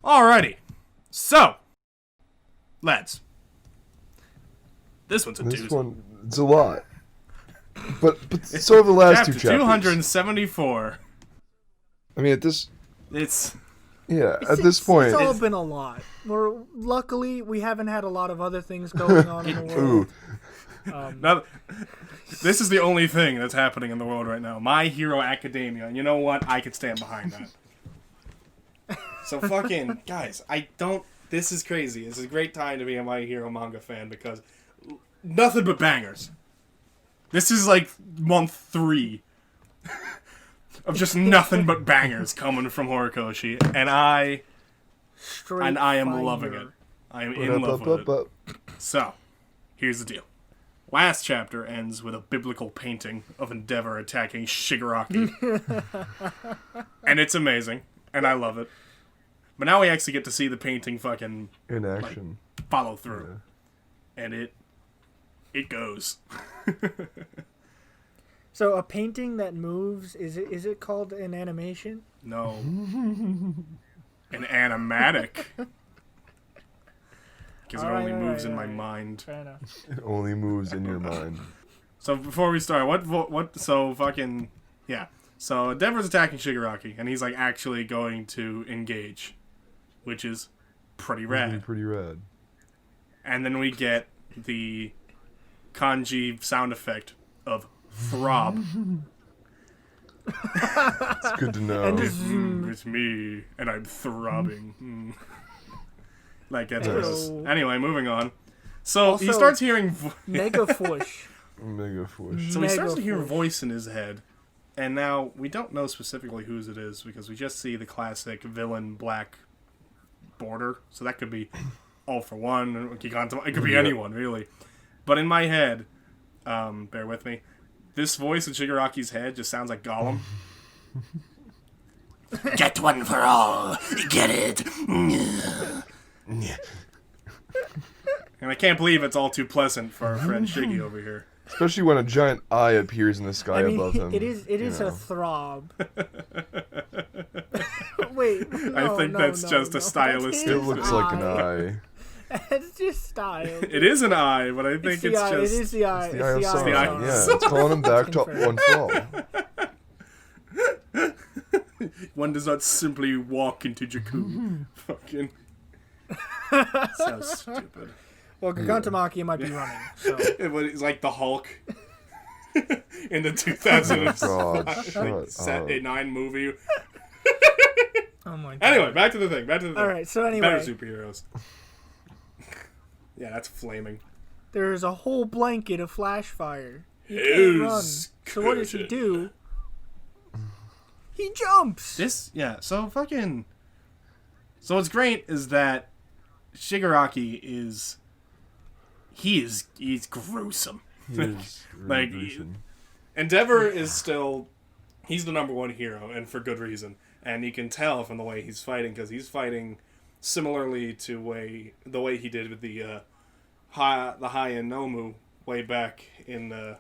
Alrighty. So, lads. This one's a doozy. This one, it's a lot. But so are the last two chapters. 274. I mean, at this... It's... Yeah, at this point... It's all been a lot. Luckily, we haven't had a lot of other things going on in the world. Now, this is the only thing that's happening in the world right now. My Hero Academia. And you know what? I could stand behind that. So fucking... Guys, I don't... This is crazy. This is a great time to be a My Hero manga fan because nothing but bangers. This is like month 3 of just nothing but bangers coming from Horikoshi, and I am loving it. I am in love with it. So, here's the deal. Last chapter ends with a biblical painting of Endeavor attacking Shigaraki. And it's amazing, and I love it. But now we actually get to see the painting fucking... in action. Like, follow through. Yeah. And it goes. So a painting that moves, is it called an animation? No. An animatic. Because it only moves in my mind. Fair enough. It only moves in your mind. So before we start, so fucking, yeah. So Endeavor's attacking Shigaraki, and he's like actually going to engage, which is pretty rad. Pretty rad. And then we get the kanji sound effect of throb. It's good to know. It's me, and I'm throbbing. Like that's anyway. Moving on. So also, he starts hearing Mega Fush. Mega Fush. So he starts to hear a voice in his head, and now we don't know specifically whose it is because we just see the classic villain black border. So that could be All for One. It could be anyone really. But in my head, bear with me. This voice in Shigaraki's head just sounds like Gollum. Get one for all. Get it. And I can't believe it's all too pleasant for our friend Shiggy over here. Especially when a giant eye appears in the sky above him. It is a throb. Wait, I think that's just a stylistic. It looks like an eye. It's just style. It is an eye, but I think it's just... It is the eye. It's the eye of Sauron. Yeah, it's calling him back to one for all. One does not simply walk into Jakku. Fucking... Sounds stupid. Well, Gigantomachia might be running, so... It's like the Hulk in the 2009 movie. Oh my god. Anyway, back to the thing. Alright, so anyway... Better superheroes. Yeah, that's flaming. There's a whole blanket of flash fire. He can't run. So what does he do? He jumps! So what's great is that Shigaraki is... He's gruesome. He is really gruesome. Endeavor is still... He's the number one hero, and for good reason. And you can tell from the way he's fighting, because he's fighting... similarly to the way he did with the High-End Nomu way back in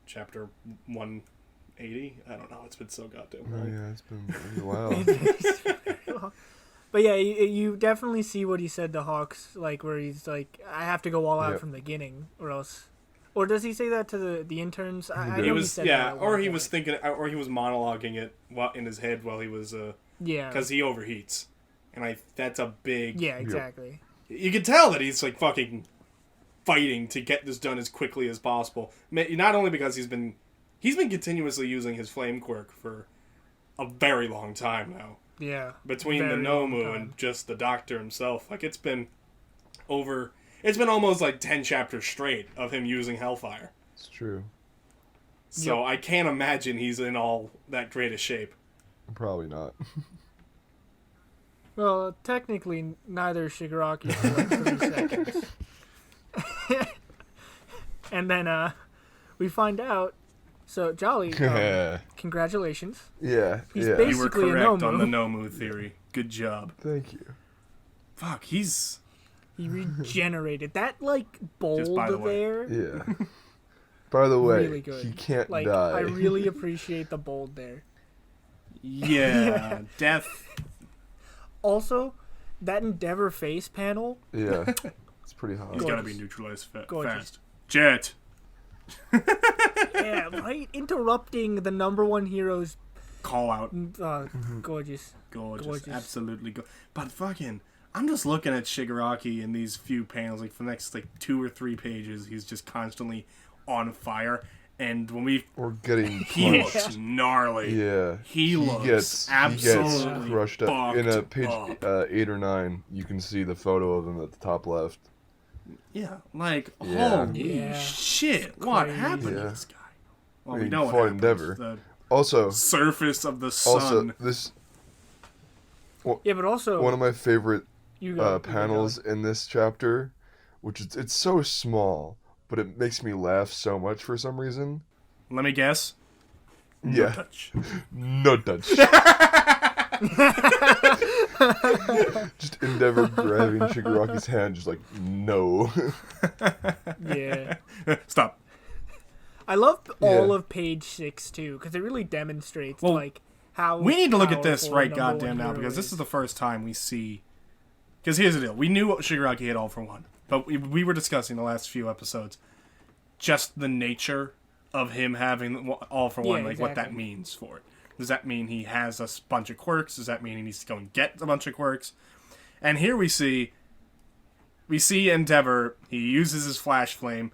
chapter 180. I don't know. It's been so goddamn long. Oh yeah, it's been a while. But yeah, you definitely see what he said to Hawks, like where he's like, I have to go all out from the beginning, or else. Or does he say that to the interns? He was thinking, or he was monologuing it in his head while he was because he overheats. And that's a big... Yeah, exactly. You can tell that he's, like, fucking fighting to get this done as quickly as possible. Not only because he's been continuously using his flame quirk for a very long time now. Yeah. Between the Nomu and just the Doctor himself. Like, it's been almost, like, 10 chapters straight of him using Hellfire. It's true. So I can't imagine he's in all that great a shape. Probably not. Well, technically, neither Shigaraki for like 3 seconds. And then we find out. So, Jolly, congratulations. Yeah, He's basically you were correct a Nomu. on the Nomu theory. Good job. Thank you. Fuck, He regenerated. That, like, bold there. Yeah. By the way, really good. He can't die. I really appreciate the bold there. Yeah, death. Also, that Endeavor face panel. Yeah, it's pretty hot. He's got to be neutralized Gorgeous. fast. Jet. Yeah, right. Interrupting the number one hero's Call out. gorgeous. Gorgeous. Absolutely gorgeous. But fucking, I'm just looking at Shigaraki in these few panels, like for the next like 2 or 3 pages, he's just constantly on fire. And when Or getting he punched. looks gnarly. Yeah. He looks absolutely he gets crushed up. In fucked page up. 8 or 9, you can see the photo of him at the top left. Yeah, like, Yeah. holy Yeah. shit, what Crazy. happened to Yeah. this guy? Well, I we mean, know what fought happened. Endeavor. The Also, surface of the sun. this Yeah, but also one of my favorite you go, panels in this chapter, which is it's so small, but it makes me laugh so much for some reason. Let me guess. Yeah. No touch. No touch. Just Endeavor grabbing Shigaraki's hand, just like, no. Yeah. Stop. I love all Yeah. of page 6 too, because it really demonstrates Well, like how We need to look at this powerful right number goddamn one now, hero because this is the first time we see... Because here's the deal. We knew Shigaraki had all for one, but we were discussing the last few episodes just the nature of him having all for one, Yeah, like what that exactly. means for it. Does that mean he has a bunch of quirks? Does that mean he needs to go and get a bunch of quirks? And here we see Endeavor. He uses his flash flame,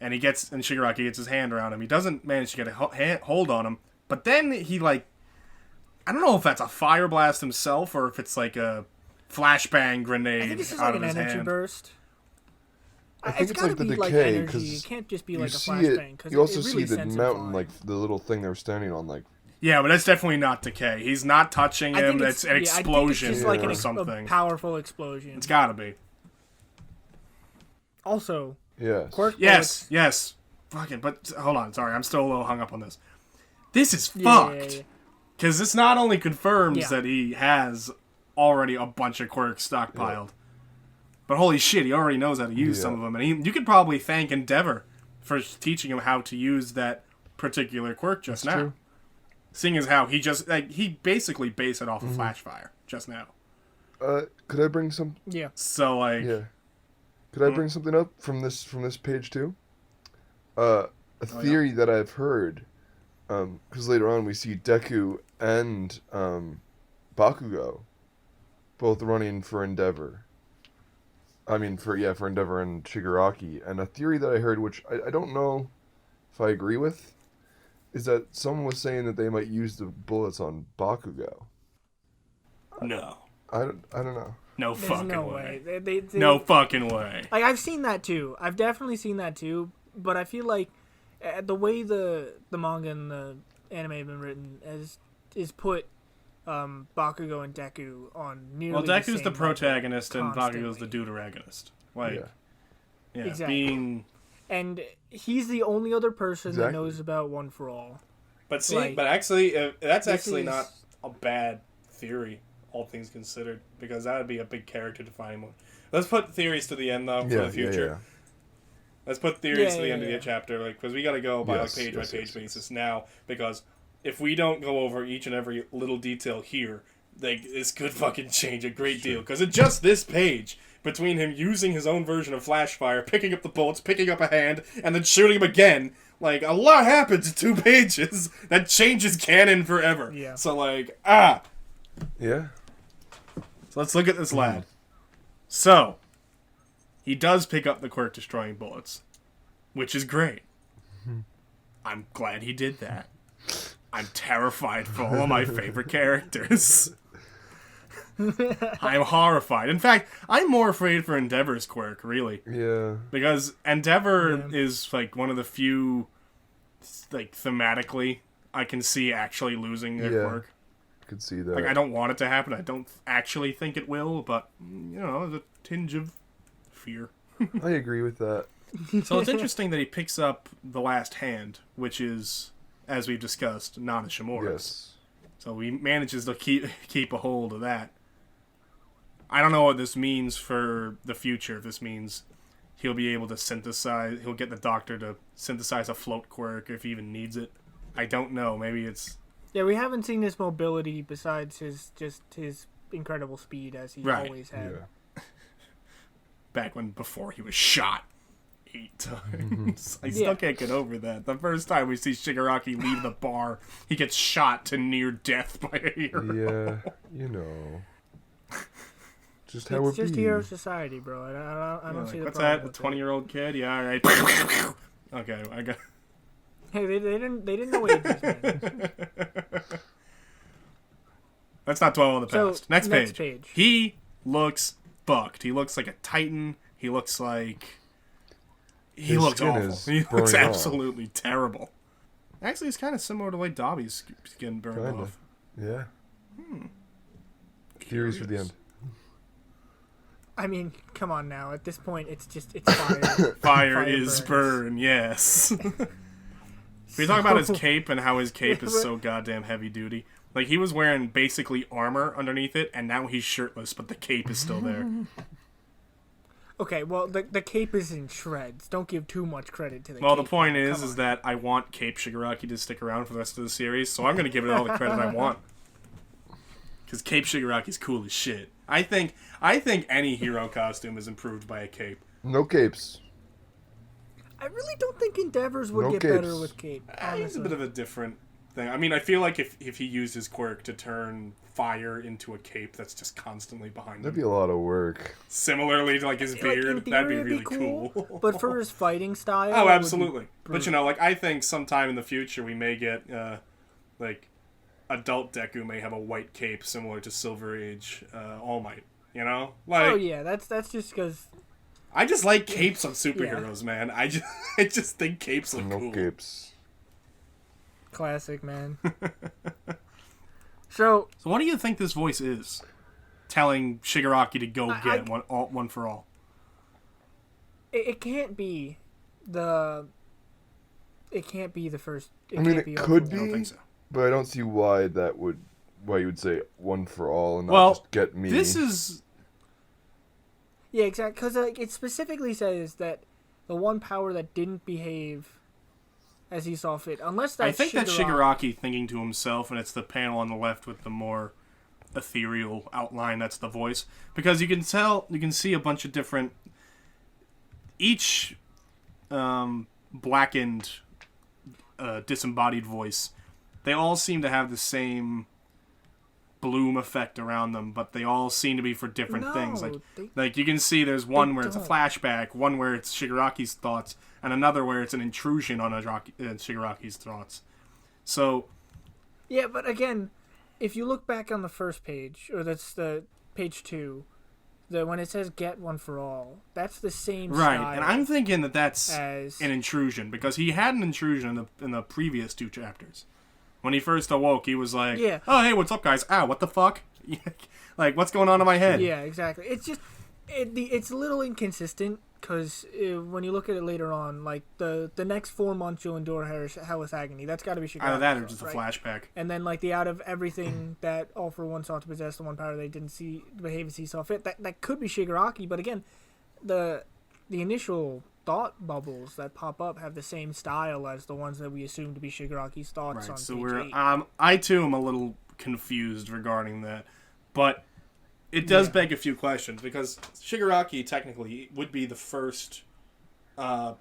and Shigaraki gets his hand around him. He doesn't manage to get a hold on him, but then he I don't know if that's a fire blast himself or if it's like a flashbang I grenade think this is out like of an his energy hand. burst. I think it's gotta like the be decay, energy. 'cause It can't just be You like a see flashbang. it. 'Cause You also it really see the sends him mountain, flying. like the little thing they're standing on, like. Yeah, but that's definitely not decay. He's not touching I him. think It's an I think it's explosion just like or a something. powerful explosion. It's gotta be. Also, Yeah. quirk Yes, yes. Fucking, but hold on. Sorry, I'm still a little hung up on this. This is bullets- fucked. Because this not only confirms Yeah. that he has already a bunch of quirks stockpiled, but holy shit, he already knows how to use some of them. And you could probably thank Endeavor for teaching him how to use that particular quirk just now. true. Seeing as how he basically based it off of Flashfire just now. Could I bring some? Yeah. So Yeah. Could I bring something up from this page too? A theory that I've heard, because later on we see Deku and Bakugo both running for Endeavor. I mean, for Endeavor and Shigaraki. And a theory that I heard, which I don't know if I agree with, is that someone was saying that they might use the bullets on Bakugo. no. I don't know. No There's fucking no way. way. They- No fucking way. Like, I've seen that too. I've definitely seen that too. But I feel like the way the manga and the anime have been written is put Bakugo and Deku on nearly Well, the Deku's same the level protagonist and Bakugo's constantly. the deuteragonist. Like, Yeah. yeah, Exactly. being... And he's the only other person that Exactly. knows about One for All. But see, Like, but actually, that's this actually is- not a bad theory, all things considered, because that would be a big character defining one. Let's put theories to the end, though, for the future. Let's put theories to the end of the chapter, like, because we got to go by Yes, page by yes, page yes, basis now, because if we don't go over each and every little detail here, like, this could fucking change a great deal. Because in just this page, between him using his own version of Flashfire, picking up the bullets, picking up a hand, and then shooting him again, like, a lot happens in 2 pages that changes canon forever. Yeah. So, like, Yeah. So let's look at this lad. So, he does pick up the quirk destroying bullets, which is great. I'm glad he did that. I'm terrified for all of my favorite characters. I'm horrified. In fact, I'm more afraid for Endeavor's quirk, really. Yeah. Because Endeavor is, like, one of the few, like, thematically, I can see actually losing their Yeah. quirk. Could see that. Like, I don't want it to happen. I don't actually think it will, but, you know, there's a tinge of fear. I agree with that. So it's interesting that he picks up the last hand, which is, as we've discussed, not a Shimura's. Yes. So he manages to keep a hold of that. I don't know what this means for the future. If this means he'll be able to he'll get the doctor to synthesize a float quirk if he even needs it. I don't know. Maybe it's... Yeah, we haven't seen his mobility besides his incredible speed as he Right. always had. Yeah. Before he was shot 8 times. I still can't get over that. The first time we see Shigaraki leave the bar, he gets shot to near death by a hero. Yeah, you know. Just how It's it just be. hero society, bro. I don't see the What's problem that? A with it. 20-year-old kid? Yeah, all right. Okay, I got. Hey, they didn't know ages, man. Let's not dwell on the So, past. Next next page. page. He looks fucked. He looks like a titan. He looks like. He His looks skin awful. is He looks burning off. absolutely terrible. Actually, it's kind of similar to like Dobby's skin burned Kinda. off. Yeah. Theories for the end. I mean, come on now. At this point, it's fire. Fire is burns. burn, yes. We talk about his cape and how his cape is so goddamn heavy duty. Like, he was wearing basically armor underneath it, and now he's shirtless, but the cape is still there. Okay, well, the cape is in shreds. Don't give too much credit to the Well, cape. the point Come is on. that I want Cape Shigaraki to stick around for the rest of the series, so I'm going to give it all the credit I want. Because Cape Shigaraki's cool as shit. I think any hero costume is improved by a cape. No capes. I really don't think Endeavors would No get capes. better with cape. He's a Honestly. bit of a different thing. I mean, I feel like if he used his quirk to turn fire into a cape that's just constantly behind That'd him, be a lot of work. similarly to like his Like, beard, in that'd be theory, it'd really cool. But for his fighting style, Oh, it would be absolutely. But brutal. you know, like I think sometime in the future we may get like adult Deku may have a white cape similar to Silver Age All Might. You know, like Oh yeah, that's just because. I just like capes on superheroes, man. I just think capes look No cool. capes. Classic, man. So, So what do you think this voice is? Telling Shigaraki to go get one for all. it can't be the. It can't be the first. I mean, can't it be could All For I One. don't think so. But I don't see why you would say one for all and not Well, just get me. this is Yeah, exactly. Because it specifically says that the one power that didn't behave as he saw fit, unless that's I think that's Shigaraki thinking to himself, and it's the panel on the left with the more ethereal outline. That's the voice, because you can see a bunch of different, each blackened, disembodied voice. They all seem to have the same bloom effect around them, but they all seem to be for different things. Like you can see, there's one where it's a don't. flashback, one where it's Shigaraki's thoughts, and another where it's an intrusion on Shigaraki's thoughts. So, Yeah, but again, if you look back on the first page, or that's the page 2, when it says "get one for all," that's the same right, style and I'm thinking that that's as an intrusion, because he had an intrusion in the previous 2 chapters. When he first awoke, he was like, Yeah. "Oh, hey, what's up, guys? Ow, what the fuck? Like, what's going on in my head?" Yeah, exactly. It's just it's a little inconsistent because when you look at it later on, like the next 4 months you'll endure hellish agony. That's got to be Shigaraki. Either that or just a right? flashback. And then like the out of everything that All For One sought to possess, the one power they didn't see behave as he saw fit. That could be Shigaraki, but again, the initial thought bubbles that pop up have the same style as the ones that we assume to be Shigaraki's thoughts on Right, so page we're 8. I too am a little confused regarding that, but it does beg a few questions, because Shigaraki technically would be the first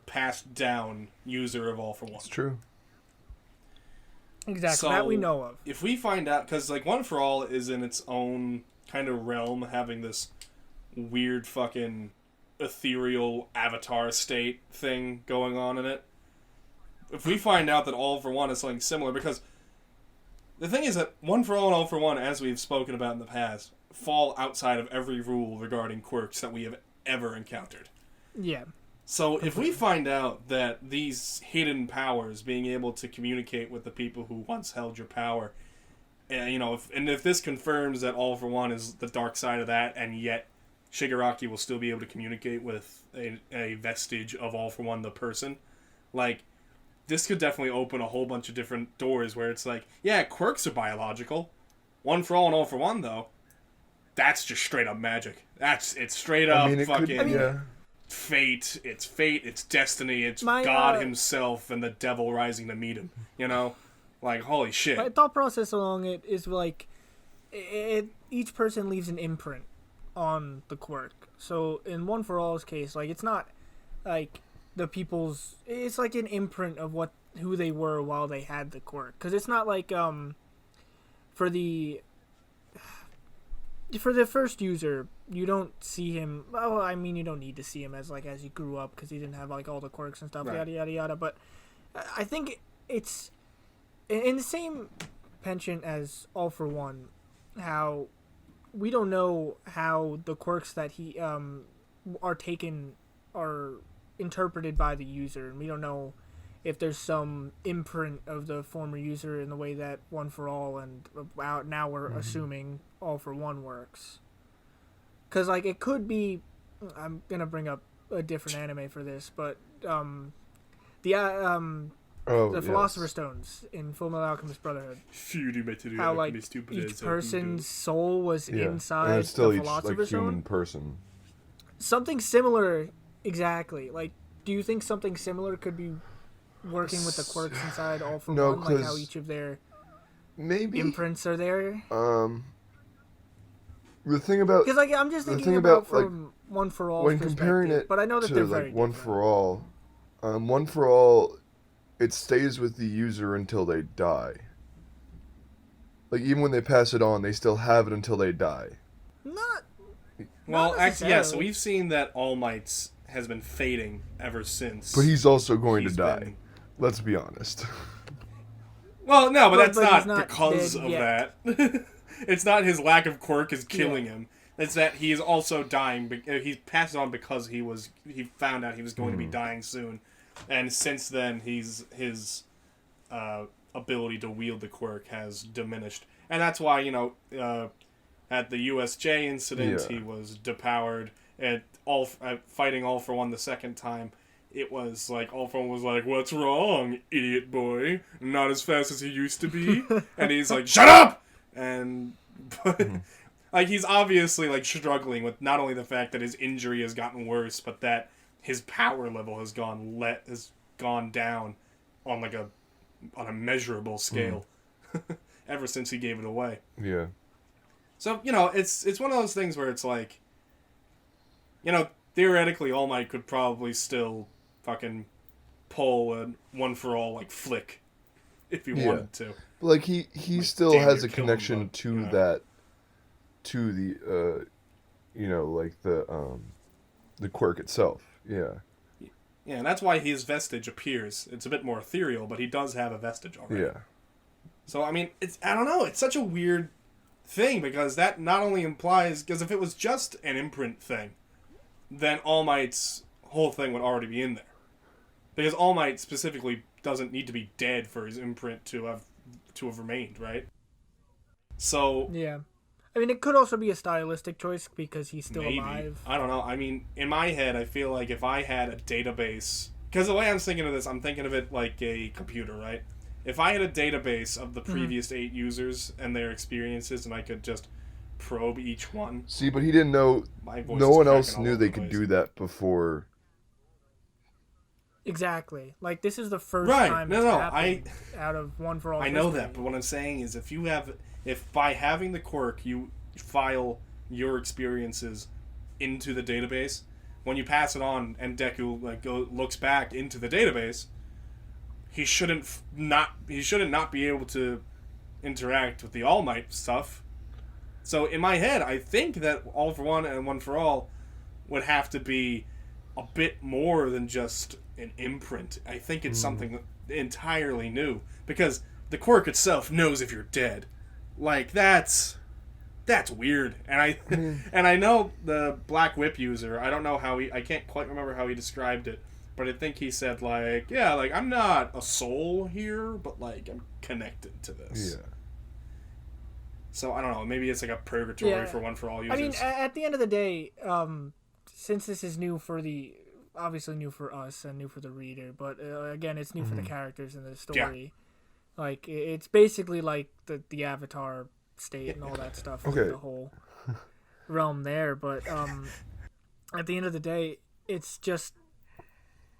passed down user of All For One. It's true. Exactly, So, that we know of. If we find out, because like One For All is in its own kind of realm, having this weird fucking ethereal avatar state thing going on in it. If we find out that All For One is something similar, because the thing is that One For All and All For One, as we've spoken about in the past, fall outside of every rule regarding quirks that we have ever encountered. Yeah. So if we find out that these hidden powers, being able to communicate with the people who once held your power, if this confirms that All For One is the dark side of that, and yet Shigaraki will still be able to communicate with a vestige of All For One, the person, like, this could definitely open a whole bunch of different doors where it's like, yeah, quirks are biological. One For All and All For One, though, that's just straight up magic. It's straight up fate. It's fate, it's destiny, it's God himself and the devil rising to meet him. You know? Like, holy shit. My thought process along it is like, each person leaves an imprint on the quirk. So in One For All's case, like, it's not like the people's, it's like an imprint of who they were while they had the quirk. Because it's not like for the first user, you don't see him. Well, I mean, you don't need to see him as he grew up, because he didn't have like all the quirks and stuff, right. yada yada yada. But I think it's in the same penchant as All For One, how we don't know how the quirks that he are interpreted by the user, and we don't know if there's some imprint of the former user in the way that One For All and now we're assuming All For One works. Because like it could be, I'm gonna bring up a different anime for this, but the Philosopher's Stones in Fullmetal Alchemist Brotherhood. How like each person's soul was inside and it's still the each Philosopher's Stone. human person. Something similar, exactly. Like, do you think something similar could be working with the quirks inside All For One, like how each of their imprints are there? The thing about, because like I'm just thinking about from One For All, when comparing it, but I know that to they're very One different. For All, One For All, it stays with the user until they die. Like even when they pass it on, they still have it until they die. Well, actually, yeah. So we've seen that All Might's has been fading ever since. But he's also going to die. Let's be honest. Well, no, but that's not not because of that. It's not his lack of quirk is killing him. It's that he is also dying. He passed it on because he found out he was going to be dying soon, and since then his ability to wield the quirk has diminished, and that's why at the USJ incident he was depowered. At fighting All For One the second time, it was like All For One was like, "What's wrong, idiot boy? Not as fast as he used to be." And he's like, "Shut up!" And like he's obviously like struggling with not only the fact that his injury has gotten worse, but that his power level has gone down on a measurable scale ever since he gave it away. Yeah. So it's one of those things where it's like, theoretically, All Might could probably still fucking pull a One For All like flick if he wanted to. Like he still has a connection to that, to the the quirk itself. Yeah. Yeah, and that's why his vestige appears. It's a bit more ethereal, but he does have a vestige already. Yeah. So I mean, I don't know. It's such a weird thing, because that not only implies, because if it was just an imprint thing, then All Might's whole thing would already be in there. Because All Might specifically doesn't need to be dead for his imprint to have remained, right? So yeah, I mean, it could also be a stylistic choice because he's still alive. I don't know. I mean, in my head, I feel like if I had a database, because the way I'm thinking of this, I'm thinking of it like a computer, right? If I had a database of the previous 8 users and their experiences, and I could just probe each one. See, but he didn't know. No one else knew they could do that before. Exactly. Like, this is the first time it's happened out of One For All. I know that, but what I'm saying is if by having the quirk you file your experiences into the database, when you pass it on and Deku looks back into the database, he shouldn't not be able to interact with the All Might stuff. So in my head, I think that All For One and One For All would have to be a bit more than just an imprint. I think it's something entirely new, because the quirk itself knows if you're dead. Like, that's weird. And I know the Black Whip user, I don't know I can't quite remember how he described it, but I think he said I'm not a soul here, but I'm connected to this. Yeah. So I don't know, maybe it's like a purgatory for One For All users. I mean, at the end of the day, since this is obviously new for us and new for the reader, but again, it's new for the characters in the story. Yeah. Like, it's basically like the Avatar state and all that stuff, the whole realm there. But at the end of the day, it's just,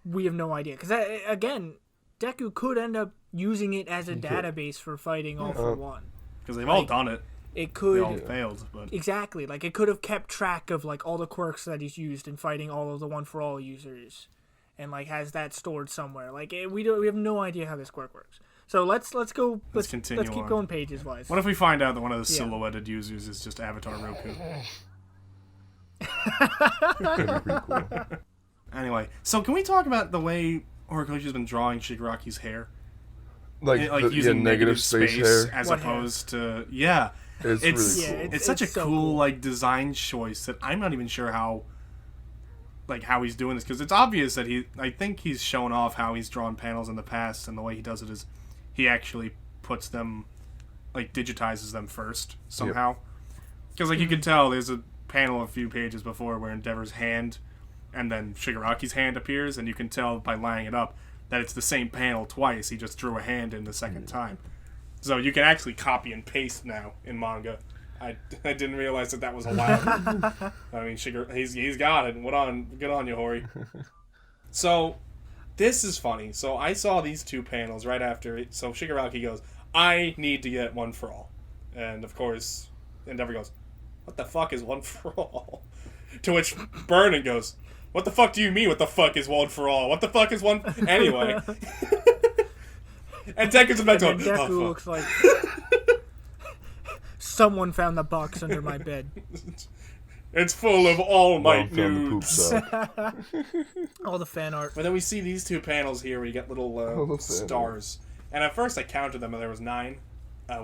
we have no idea. Because, again, Deku could end up using it as a database for fighting All For One. Because they've all done it. it could They all failed, but exactly like it could have kept track of like all the quirks that he's used in fighting all of the One for All users, and like has that stored somewhere. Like we have no idea how this quirk works. So let's go. Let's continue keep on. going pages wise. What if we find out that one of the silhouetted users is just Avatar Roku? That'd be pretty cool. Anyway, so can we talk about the way Horikoshi's been drawing Shigaraki's hair? Like Using negative space hair. as What opposed to It's really cool. It's such a so cool like design choice that I'm not even sure how he's doing this, because it's obvious that I think he's shown off how he's drawn panels in the past, and the way he does it is he actually puts them, like, digitizes them first somehow. Because like you can tell there's a panel a few pages before where Endeavor's hand and then Shigaraki's hand appears, and you can tell by lining it up that it's the same panel twice. He just drew a hand in the second time. So you can actually copy and paste now in manga. I didn't realize that was allowed. I mean, he's got it. Good on you, Hori. So this is funny. So I saw these two panels right after it. So Shigaraki goes, "I need to get One for All," and of course Endeavor goes, "What the fuck is One for All?" To which Burnin goes, "What the fuck do you mean? What the fuck is One for All? What the fuck is one?" Anyway. And Deku's in back to Deku looks like someone found the box under my bed. It's full of All Might Mom found the poop nudes. sack. All the fan art. But then we see these two panels here where you get little stars. And at first I counted them and there was 9,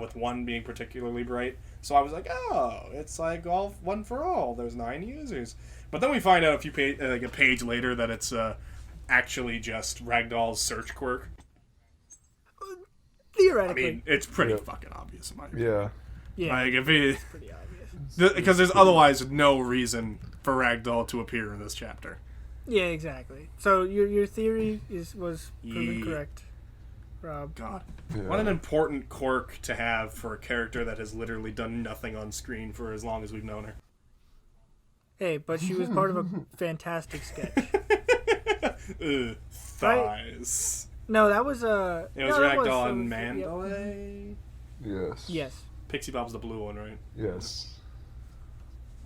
with one being particularly bright. So I was like, oh, it's like all One for All. There's 9 users. But then we find out a page later that it's actually just Ragdoll's search quirk. Theoretically. I mean, it's pretty fucking obvious in my opinion. Yeah, Like, if it's pretty obvious. because there's otherwise no reason for Ragdoll to appear in this chapter. Yeah, exactly. So your theory was proven Yeah. correct, Rob. God. Yeah. What an important quirk to have for a character that has literally done nothing on screen for as long as we've known her. Hey, but she was part of a fantastic sketch. Ugh, thighs. No, that was It was Ragdoll and Mandalay. Yes. Yes. Pixie Bob's the blue one, right? Yes.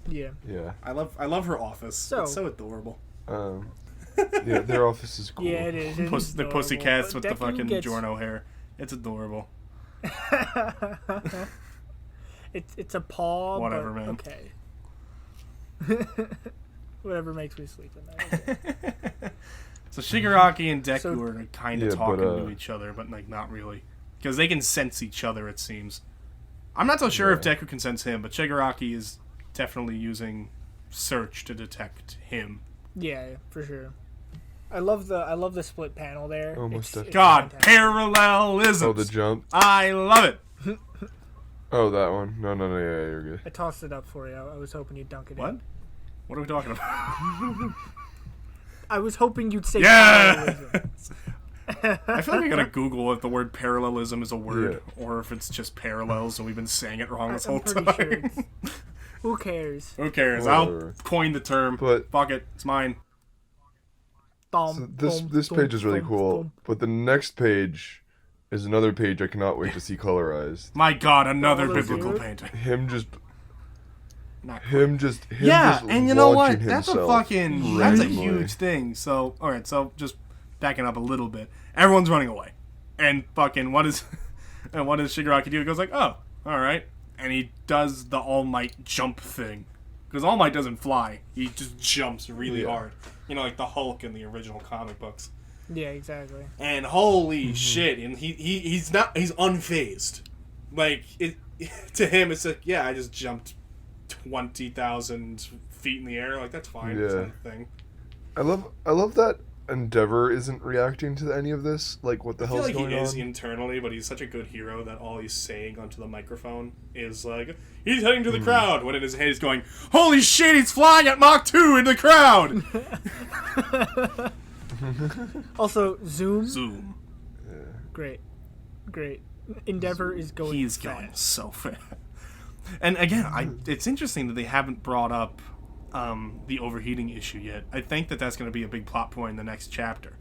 Yeah. Yeah. I love her office. So- It's so adorable. Yeah, their office is cool. Yeah, it is. It is The adorable. pussycats with But the Deku fucking gets- Giorno hair. It's adorable. It's a paw. Whatever, but man. Okay. Whatever makes me sleep at night. So Shigaraki and Deku So- are kind of Yeah, talking but, to each other, but like not really, because they can sense each other. It seems. I'm not so sure if Deku can sense him, but Shigaraki is definitely using search to detect him. Yeah, for sure. I love the split panel there. Almost It's God, fantastic. parallelism. Oh, the jump. I love it. Oh, that one. No, yeah, you're good. I tossed it up for you. I was hoping you'd dunk it What? in. What are we talking about? I was hoping you'd say Yeah. parallelism. I feel like I gotta Google if the word parallelism is a word Yeah. or if it's just parallels and we've been saying it wrong this whole I'm time. pretty sure Who cares? Who cares? Whatever. I'll coin the term. But- Fuck it, it's mine. So this page is really cool, but the next page is another page I cannot wait to see colorized. My God, another All those biblical zeros? painting. Him just Yeah, and you know what? launching That's a himself fucking that's a randomly. huge thing. So, all right, so just backing up a little bit. Everyone's running away, and fucking what is Shigaraki do? He goes like, oh, all right, and he does the All Might jump thing, because All Might doesn't fly; he just jumps really hard. You know, like the Hulk in the original comic books. Yeah, exactly. And holy shit, and he's unfazed. Like to him, it's like, yeah, I just jumped 20,000 feet in the air. Like that's fine. It's not a thing. I love that Endeavor isn't reacting to any of this. Like, what the I feel hell's like going he is on? internally, but he's such a good hero that all he's saying onto the microphone is like, he's heading to the crowd, when in his head he's going, holy shit, he's flying at Mach 2 in the crowd! Also, Zoom. Zoom. Great. Endeavor is going He's fast. going so fast. And again, it's interesting that they haven't brought up the overheating issue yet. I think that's going to be a big plot point in the next chapter.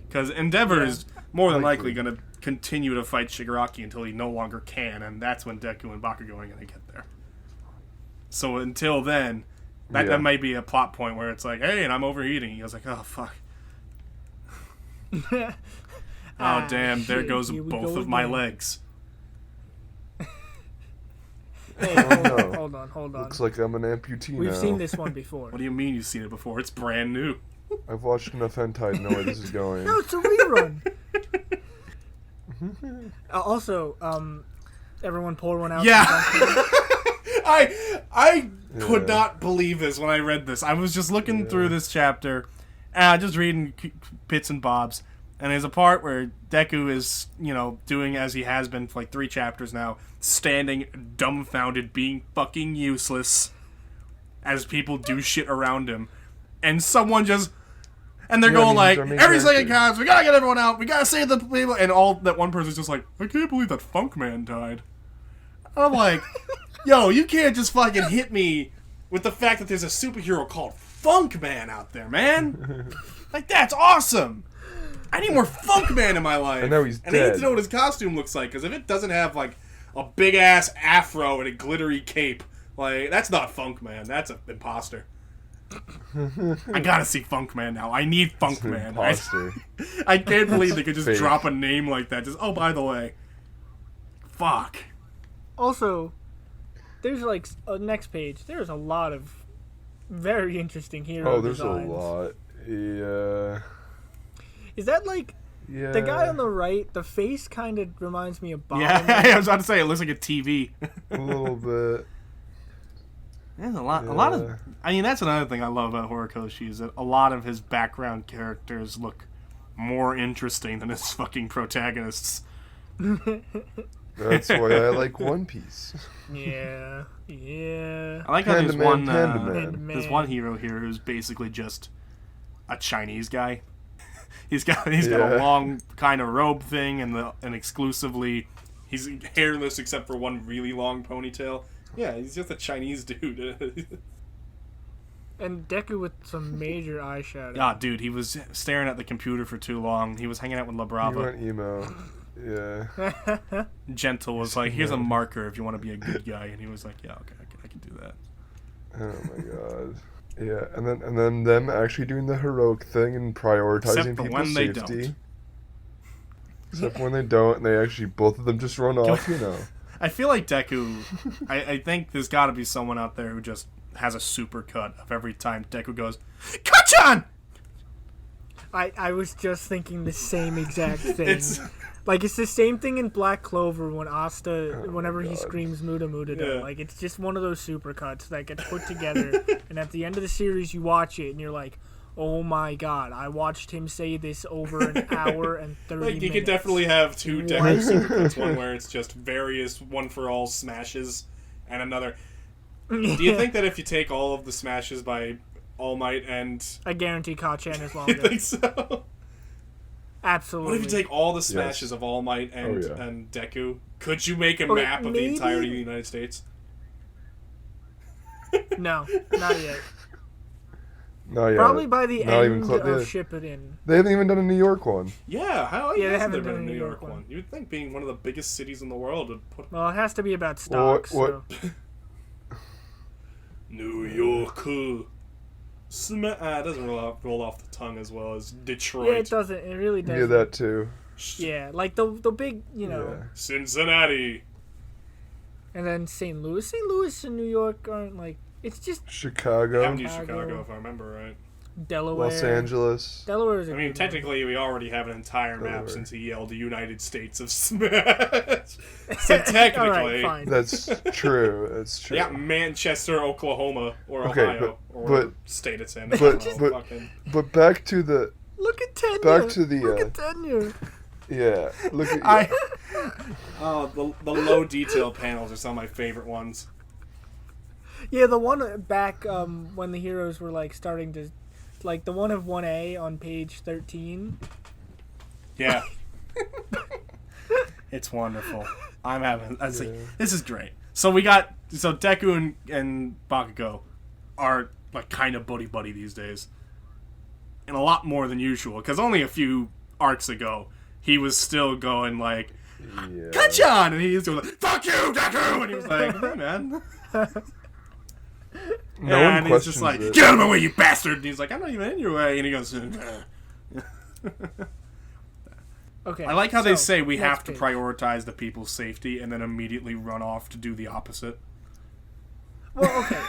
Because Endeavor is more than likely going to continue to fight Shigaraki until he no longer can, and that's when Deku and Bakugo are going to get there. So until then, that might be a plot point where it's like, hey, and I'm overheating. He goes like, oh, fuck. Oh, damn, there goes both of my legs. Hey, no. hold on. Looks like I'm an amputee We've now. seen this one before. What do you mean you've seen it before? It's brand new. I've watched enough hentai to know where this is going. No, it's a rerun. Also, everyone pour one out. Yeah. I could not believe this when I read this. I was just looking through this chapter, just reading bits and bobs, and there's a part where Deku is, doing as he has been for like 3 chapters now, standing dumbfounded, being fucking useless as people do shit around him, and someone just... And they're going like, every second counts, we gotta get everyone out, we gotta save the people, and all that one person's just like, I can't believe that Funk Man died. And I'm like, yo, you can't just fucking hit me with the fact that there's a superhero called Funk Man out there, man. Like, that's awesome. I need more Funk Man in my life. I know he's dead. And I need to know what his costume looks like, because if it doesn't have, like, a big-ass afro and a glittery cape, like, that's not Funk Man, that's an imposter. I gotta see Funk Man now. I need Funk Man. I can't believe they could just drop a name like that. Just, oh, by the way. Fuck. Also, there's like a next page. There's a lot of very interesting hero designs. A lot. Yeah. Is that like the guy on the right? The face kind of reminds me of Bob. Yeah, I was about to say it looks like a TV. A little bit. There's a lot of... I mean, that's another thing I love about Horikoshi, is that a lot of his background characters look more interesting than his fucking protagonists. That's why I like One Piece. Yeah. I like how there's there's one hero here who's basically just a Chinese guy. He's got a long kind of robe thing and exclusively he's hairless except for one really long ponytail. Yeah, he's just a Chinese dude. And Deku with some major eyeshadow. Ah, dude, he was staring at the computer for too long. He was hanging out with La Brava. He went emo. Yeah. Gentle was like, here's a marker if you want to be a good guy. And he was like, yeah, okay, I can do that. Oh my god. Yeah, and then them actually doing the heroic thing and prioritizing people's safety. Except when they don't, and they actually, both of them just run off, I feel like Deku, I think there's got to be someone out there who just has a super cut of every time Deku goes, Kachan! I was just thinking the same exact thing. It's the same thing in Black Clover when Asta, whenever he screams Muda Muda. Yeah. Like, it's just one of those super cuts that gets put together, and at the end of the series you watch it and you're like, oh my god, I watched him say this over an hour and 30 minutes. You could definitely have 2 Deku supercuts, one where it's just various one-for-all smashes, and another... Do you think that if you take all of the smashes by All Might and... I guarantee Kacchan is longer. You think so? Absolutely. What if you take all the smashes of All Might and Deku? Could you make a map of the entirety of the United States? No, not yet. Not yet. Probably by the end of Ship It In. They haven't even done a New York one. Yeah, how they hasn't haven't there done been a a New York one? You would think being one of the biggest cities in the world would put... Well, it has to be about stocks. What? So. New York. It doesn't roll off the tongue as well as Detroit. Yeah, it doesn't. It really doesn't. Yeah, that too. Yeah, like the big, Cincinnati. And then St. Louis. St. Louis and New York aren't like... It's just... Chicago. I haven't used Chicago, if I remember right. Delaware. Los Angeles. Delaware is technically, we already have an entire map since he yelled the United States of Smash. So technically... Right, fine. That's true. That's true. Yeah, Manchester, Oklahoma, or Ohio, or whatever state it's in. But back to the... Look at tenure. Back to the... Look at tenure. Yeah. Look at... the low detail panels are some of my favorite ones. Yeah, the one back when the heroes were like starting to, like the one of 1A on page 13. Yeah. It's wonderful. This is great. So Deku and Bakugo are like kind of buddy these days, and a lot more than usual because only a few arcs ago he was still going like, Yeah. Kachan! And he was going like, fuck you, Deku! And he was like, hey, man. No and one he's just questions like, it. get out of my way, you bastard! And he's like, I'm not even in your way. And he goes, Okay. I like how they so, say we next have to page. prioritize the people's safety and then immediately run off to do the opposite. Well, okay.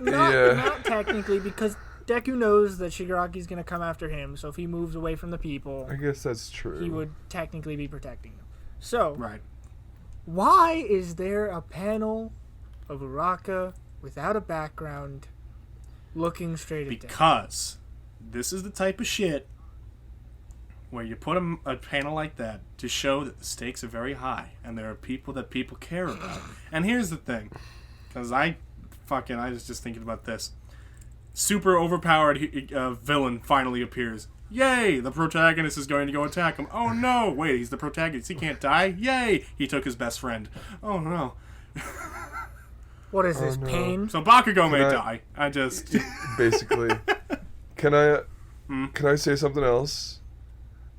Yeah. Not technically, because Deku knows that Shigaraki's going to come after him, so if he moves away from the people, I guess that's true. he would technically be protecting them. So, Right. why is there a panel of Uraka without a background looking straight at Deku? Because this is the type of shit where you put a panel like that to show that the stakes are very high and there are people that people care about. And here's the thing, because I was just thinking about this. Super overpowered villain finally appears. Yay! The protagonist is going to go attack him. Oh no! Wait, he's the protagonist. He can't die. Yay! He took his best friend. Oh no! What is this, no. pain? So Bakugo may I- die. I just Basically. Can I say something else?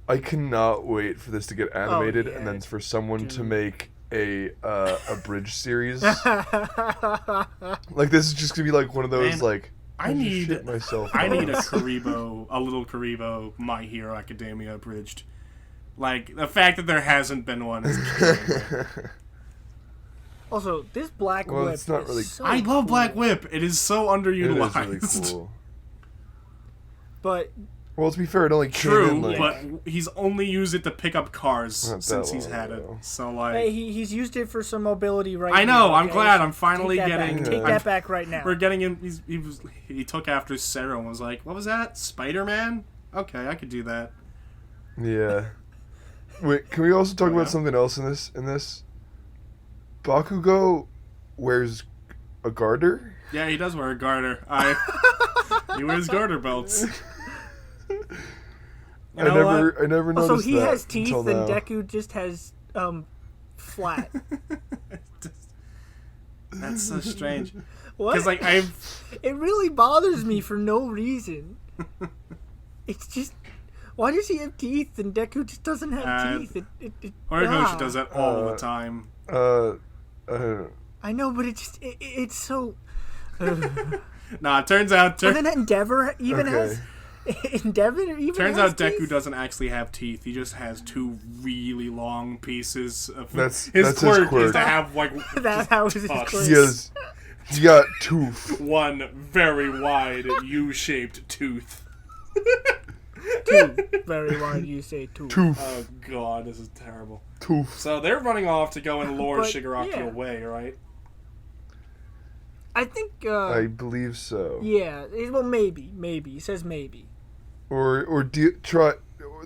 I cannot wait for this to get animated and then for someone to make a bridge series. Like this is just gonna be like one of those Man, like I just need shit myself. I need a moments. little Karibo My Hero Academia abridged. Like the fact that there hasn't been one is killing me. Also, this black Well, whip it's not is really- so I love cool. Black Whip. It is so It underutilized. is really cool. But Well, to be fair, it only came True, in like but he's only used it to pick up cars Not that since he's long had it. ago. So like, hey, he's used it for some mobility right I now. know. I'm okay? glad. So I'm finally take that getting. Back. Take Yeah. that back right now. We're getting him. He took after Sarah and was like, "What was that? Spider-Man? Okay, I could do that." yeah. Wait, can we also talk Oh, about yeah? something else in this? Bakugo wears a garter. Yeah, he does wear a garter. He wears garter belts. You know what? I never noticed Also, he that has teeth, until and now. Deku just has flat. That's so strange. What? Because like It really bothers me for no reason. It's just, why does he have teeth and Deku just doesn't have teeth? Horikoshi does that all the time. I I know, but it's so. Nah, it turns out. And then Endeavor even has. Endeavor even Turns has out Deku teeth? doesn't actually have teeth. He just has two really long pieces of That's his his quirk is quirk. to have like That's how his tusks. quirk. he got tooth. One very wide U-shaped tooth. Two. Very wide, you say two. Tooth. Oh god, this is terrible. Tooth. So they're running off to go and lure But, Shigaraki yeah. away, right? I think. I believe so. Yeah. Well, maybe. He says maybe. Or try.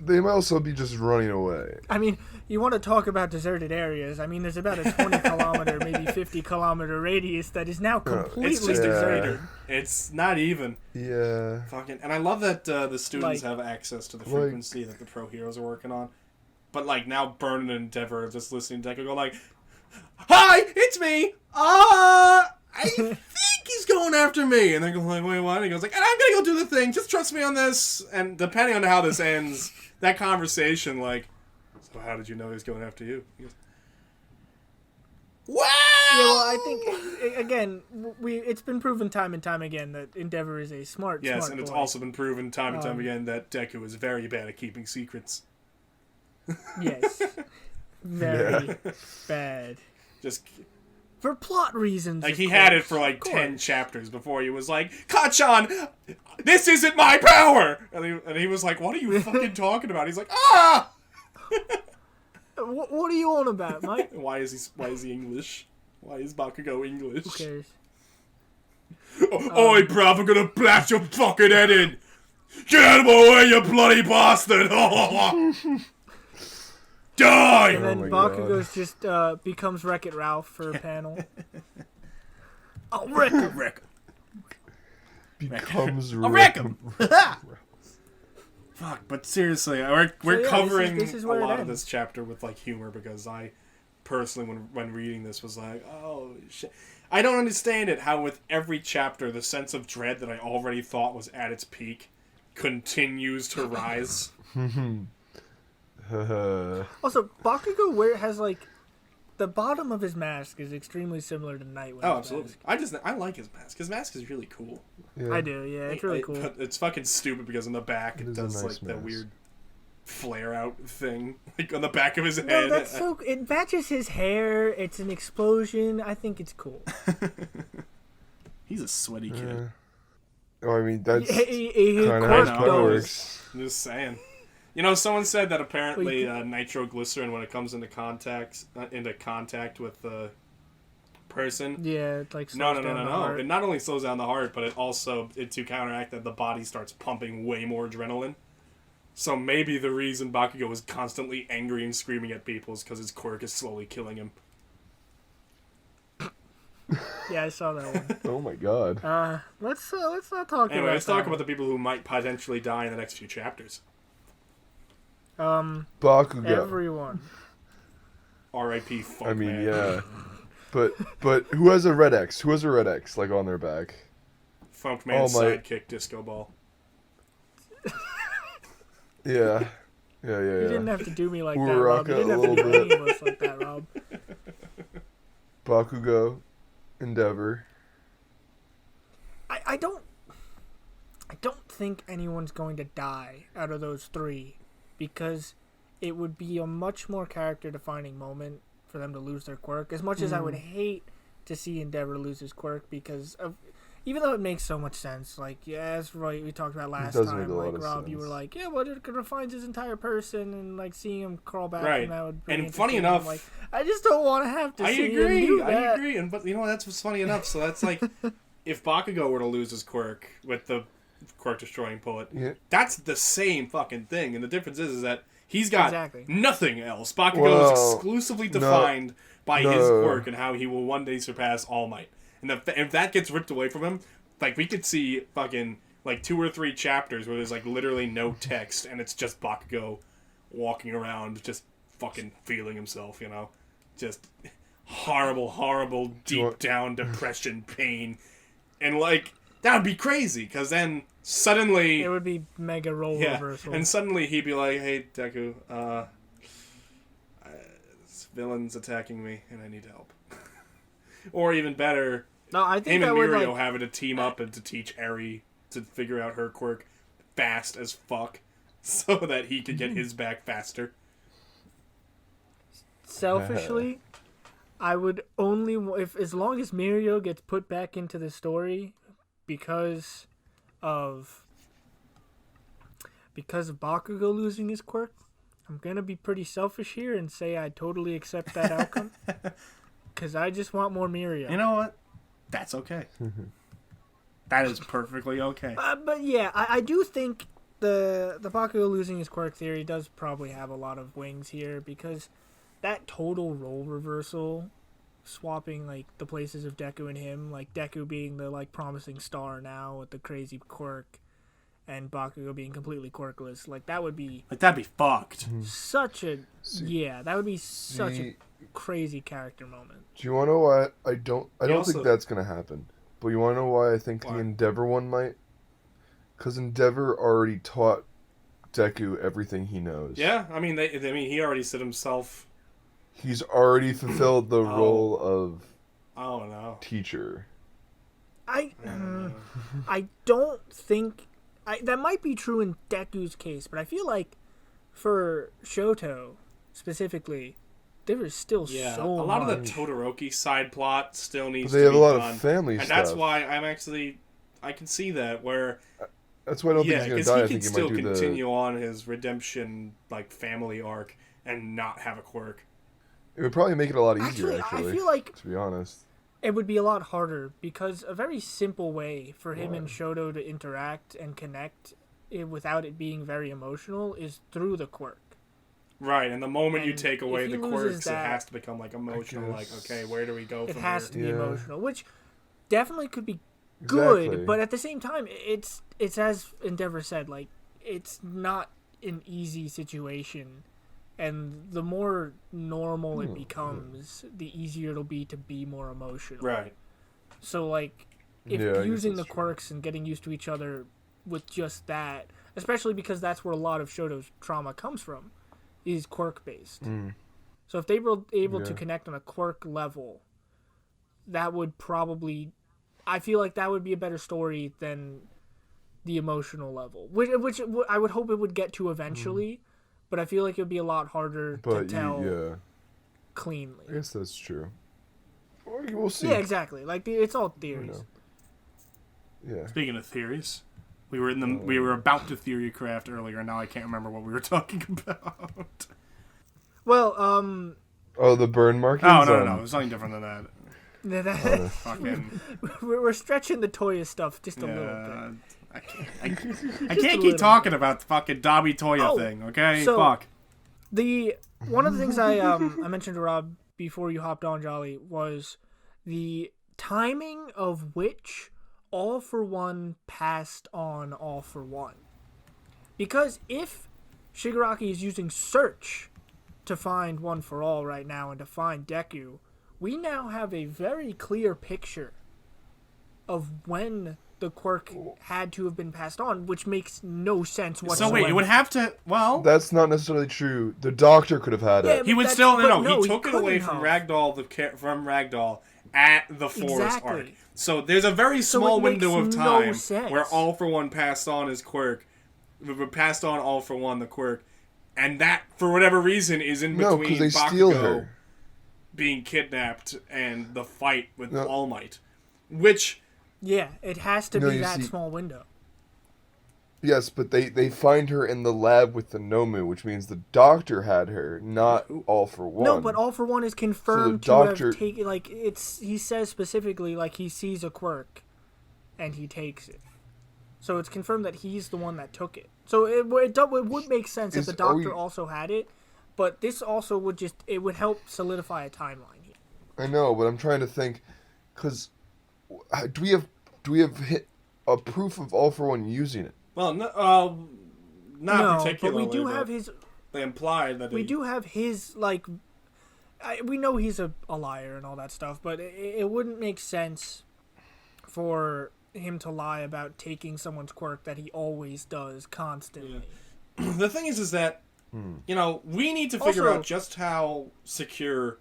They might also be just running away. I mean, you want to talk about deserted areas. I mean, there's about a 20 kilometer, maybe 50 kilometer radius that is now completely It's just Yeah. deserted. It's not even. Yeah. Fucking, and I love that the students Like- have access to the Like- frequency that the pro heroes are working on. But like now, Burn and Endeavor are just listening to Deku go like, "Hi, it's me. I think he's going after me." And they're going like, "Wait, what?" And he goes like, "And I'm gonna go do the thing. Just trust me on this." And depending on how this ends, that conversation, like, "So how did you know he was going after you?" He goes, "Wow." Yeah, well, I think again, it's been proven time and time again that Endeavor is a smart. Yes, smart and it's boy. also been proven time and time again that Deku is very bad at keeping secrets. Yes, very bad Just for plot reasons. like of he had it course, for like of 10 course. chapters before he was like, "Kachan, this isn't my power!" And he was like, "What are you fucking talking about?" He's like, "Ah!" What are you on about, Mike? Why is he English? Why is Bakugo English? Who cares? Oi, bruv, I'm gonna blast your fucking head in! Get out of my way, you bloody bastard! Die! And then my Bakugo's just becomes Wreck-It Ralph for a panel. I'll wreck him. Wreck. Becomes I'll wreck him! Fuck, but seriously, we're yeah, covering this is a where it lot of ends. this chapter with like humor because I personally, when reading this, was like, oh shit. I don't understand it how with every chapter the sense of dread that I already thought was at its peak continues to rise. Also, Bakugo has like the bottom of his mask is extremely similar to Nightwing's absolutely. mask. I like his mask. His mask is really cool. Yeah. I do, yeah, it's really cool. But it's fucking stupid because in the back it does nice like that mask. weird flare out thing like on the back of his head. No, that's so. It matches his hair. It's an explosion. I think it's cool. He's a sweaty kid. Oh, I mean, that's He kind of quirk how it knows. works. I'm just saying. You know, someone said that apparently nitroglycerin, when it comes into contact with the person. Yeah, it like No. slows down the heart. It not only slows down the heart, but to counteract that, the body starts pumping way more adrenaline. So maybe the reason Bakugo is constantly angry and screaming at people is because his quirk is slowly killing him. Yeah, I saw that one. Oh my god. Let's not talk Anyway, about let's talk that about the people who might potentially die in the next few chapters. Bakugo. Everyone. R.I.P. Funk I mean, Man. yeah. But who has a red X? Who has a red X, like, on their back? Funk Man's my- sidekick, Disco Ball. Yeah. You didn't have to do me like that, Uraraka Rob. You didn't a have to do little any of us like that, Rob. Bakugo. Endeavor. I don't think anyone's going to die out of those three, because it would be a much more character-defining moment for them to lose their quirk. As much as I would hate to see Endeavor lose his quirk, because of, even though it makes so much sense, like, yeah, that's right, we talked about last does make time, a lot like, of Rob, you were sense. like, yeah, well, it refines his entire person, and, like, seeing him crawl back, Right. and that would be And funny interesting. I'm enough, like, I just don't want to have to see him do I that. agree. But you know, that's what's funny enough. So that's like, if Bakugo were to lose his quirk with the quirk destroying bullet, Yeah. that's the same fucking thing. And the difference is that he's got Exactly. nothing else. Bakugo is Well, exclusively no. defined by his No. quirk and how he will one day surpass All Might. And if that gets ripped away from him, like, we could see fucking like 2 or 3 chapters where there's like literally no text and it's just Bakugo walking around just fucking feeling himself, you know? Just horrible, deep down depression, pain. And like, that would be crazy, because then suddenly... It would be mega role reversal. and suddenly he'd be like, hey, Deku, this villain's attacking me and I need help. Or even better... No, I think him that and would, Mirio like, having to team up and to teach Eri to figure out her quirk fast as fuck so that he could get his back faster. selfishly, I would only as long as Mirio gets put back into the story because of Bakugo losing his quirk. I'm gonna be pretty selfish here and say I totally accept that outcome because I just want more Mirio. You know what? That's okay. That is perfectly okay. But yeah, I do think the Bakugo losing his quirk theory does probably have a lot of wings here, because that total role reversal, swapping like the places of Deku and him, like Deku being the like promising star now with the crazy quirk, and Bakugo being completely quirkless, like that would be Like, that'd be fucked. such a that would be such See, a crazy character moment. do you want to know why I don't also- think that's gonna happen? But you want to know why I think Why? the Endeavor one might? Because Endeavor already taught Deku everything he knows. Yeah, I mean, he already said himself, He's already fulfilled the role of I don't know. teacher. I don't think that might be true in Deku's case, but I feel like for Shoto specifically, there is still Yeah, so a lot much. of the Todoroki side plot still needs They to have be a lot done. of family and stuff. that's why I can see that, where That's why I don't yeah, think he's gonna because die. he I can think he still might do continue on his redemption like family arc and not have a quirk. It would probably make it a lot easier. Actually, Actually, I feel like to be honest. it would be a lot harder, because a very simple way for him What? and Shoto to interact and connect without it being very emotional is through the quirk. Right, and the moment you And take away if the he loses quirks, that- it has to become like emotional. Like, guess- okay, where do we go It from has to here? be Yeah. emotional, which definitely could be good, Exactly. but at the same time, it's as Endeavor said, like, it's not an easy situation, and the more normal it becomes, the easier it'll be to be more emotional. Right. So, like, if Yeah, I guess using the that's true. quirks and getting used to each other with just that, especially because that's where a lot of Shoto's trauma comes from, is quirk based. Mm. So if they were able to Yeah. connect on a quirk level, that would probably, I feel like that would be a better story than the emotional level, which I would hope it would get to eventually, but I feel like it would be a lot harder to But tell yeah, cleanly. I guess that's true. Well, we'll see. Yeah, exactly. Like it's all You theories. know. Yeah. Speaking of theories, we were about to theory craft earlier, and now I can't remember what we were talking about. Well, Oh, the burn markings. Oh no, it was something different than that. Fucking we're stretching the Toya stuff just a little bit. I can't keep talking about the fucking Dobby Toya thing, okay? So, Fuck. One of the things I mentioned to Rob before you hopped on, Jolly, was the timing of which All for One passed on All for One. Because if Shigaraki is using Search to find One for All right now and to find Deku, we now have a very clear picture of when the quirk had to have been passed on, which makes no sense whatsoever. So wait, it would have to. Well, That's not necessarily true. The doctor could have had it. he would that's- still but no. no, He took it away couldn't from have. Ragdoll at the forest Exactly. arc. So there's a very So small it makes window of no time sense. where All for One passed on his quirk, passed on All for One the quirk, and that for whatever reason is in No, between because they Bakugo steal her. being kidnapped and the fight with No. All Might, which. Yeah, it has to No, be you that see- small window. Yes, but they find her in the lab with the Nomu, which means the doctor had her, not All for One. No, but All for One is confirmed doctor- to have taken. Like he says specifically, like he sees a quirk, and he takes it. So it's confirmed that he's the one that took it. So it would make sense if the doctor also had it, but this also would would help solidify a timeline here. I know, but I'm trying to think, because do we have hit a proof of All for One using it? Well, not No, but particularly. we do have his. They implied that We do have his like. We know he's a liar and all that stuff, but it wouldn't make sense for him to lie about taking someone's quirk that he always does constantly. Yeah. The thing is that you know we need to figure Also- out just how secure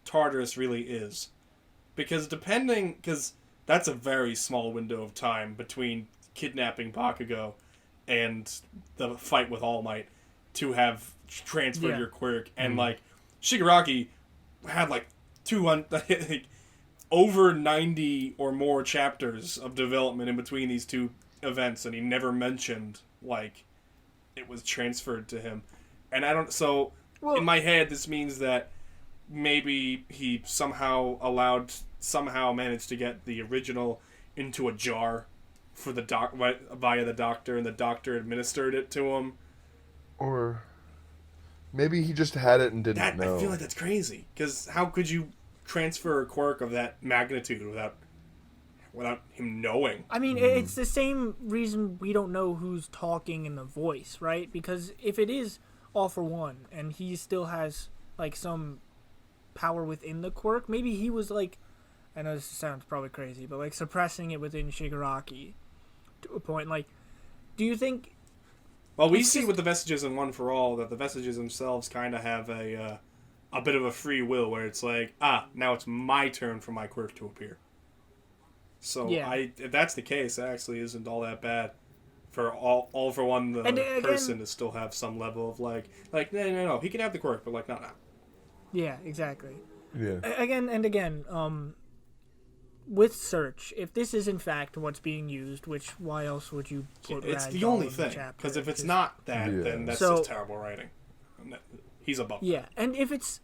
Tartarus really is, because that's a very small window of time between kidnapping Bakugo and the fight with All Might to have transferred your quirk, and like Shigaraki had like 200 over 90 or more chapters of development in between these two events, and he never mentioned like it was transferred to him. And I don't in my head this means that maybe he somehow managed to get the original into a jar for the via the doctor, and the doctor administered it to him. Or maybe he just had it and didn't know. I feel like that's crazy, because how could you transfer a quirk of that magnitude without him knowing? I mean, it's the same reason we don't know who's talking in the voice, right? Because if it is All for One and he still has like some power within the quirk, maybe he was like, I know this sounds probably crazy, but like suppressing it within Shigaraki to a point. Like, do you think? Well, we see with the Vestiges in One for All that the Vestiges themselves kind of have a bit of a free will, where it's like, now it's my turn for my quirk to appear. So Yeah. if that's the case, it actually isn't all that bad for all for one the person to still have some level of like no, he can have the quirk, but like no. Yeah, exactly. Yeah. Again, with Search, if this is in fact what's being used, which why else would you put It's the Ragdoll only in the thing, chapter? because if it's not that, Yeah. then that's So- just terrible writing. He's above. Yeah, and if it's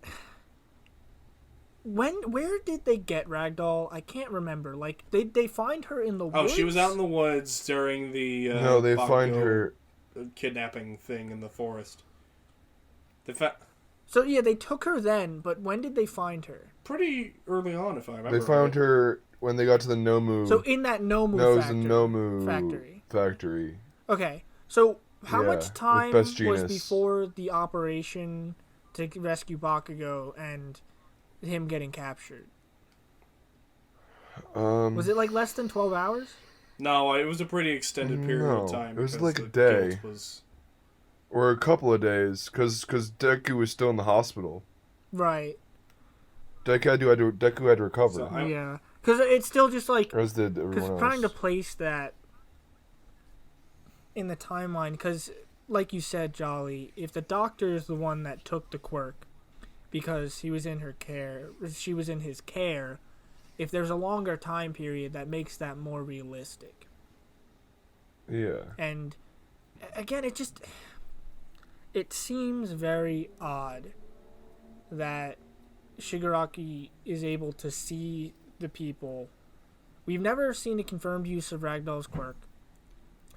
where did they get Ragdoll? I can't remember. Like they find her in the woods. Oh, she was out in the woods during the No, they find Bakugo her. kidnapping thing in the forest. So yeah, they took her then, but when did they find her? Pretty early on, if I remember. They found right. her when they got to the Nomu. So in that Nomu no, it was factory. the Nomu factory. factory. Okay, so how Yeah, much with time was Bestinus. before the operation to rescue Bakugo and him getting captured? Was it like less than 12 hours? No, it was a pretty extended period of No, time. it was because like a the day. guilt was Or a couple of days, because Deku was still in the hospital. Right. Deku had to recover. So Yeah. Because it's still just like... As did everyone Because else. trying to place that in the timeline, because like you said, Jolly, if the doctor is the one that took the quirk because he was in her care, she was in his care, if there's a longer time period, that makes that more realistic. Yeah. And again, it seems very odd that Shigaraki is able to see the people. We've never seen a confirmed use of Ragdoll's quirk,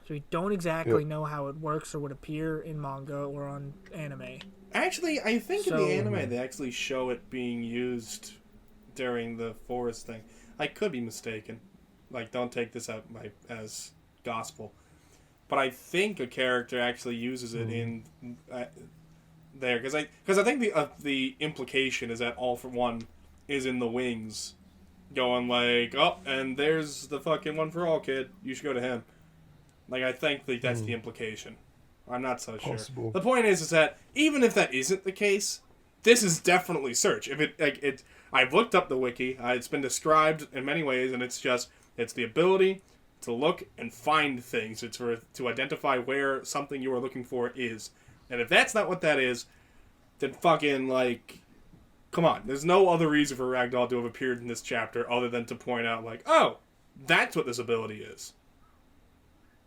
so we don't exactly know how it works or would appear in manga or on anime. Actually, I think in the anime they actually show it being used during the forest thing. I could be mistaken. Like, don't take this out as gospel. But I think a character actually uses it in there. Because I think the implication is that All For One is in the wings going like, oh, and there's the fucking One For All kid. You should go to him. Like, I think that's the implication. I'm not so sure. Possible. The point is that even if that isn't the case, this is definitely search. If it I've looked up the wiki. It's been described in many ways, and it's the ability to look and find things. It's to identify where something you are looking for is. And if that's not what that is, then fucking, like, come on. There's no other reason for Ragdoll to have appeared in this chapter other than to point out, like, oh, that's what this ability is.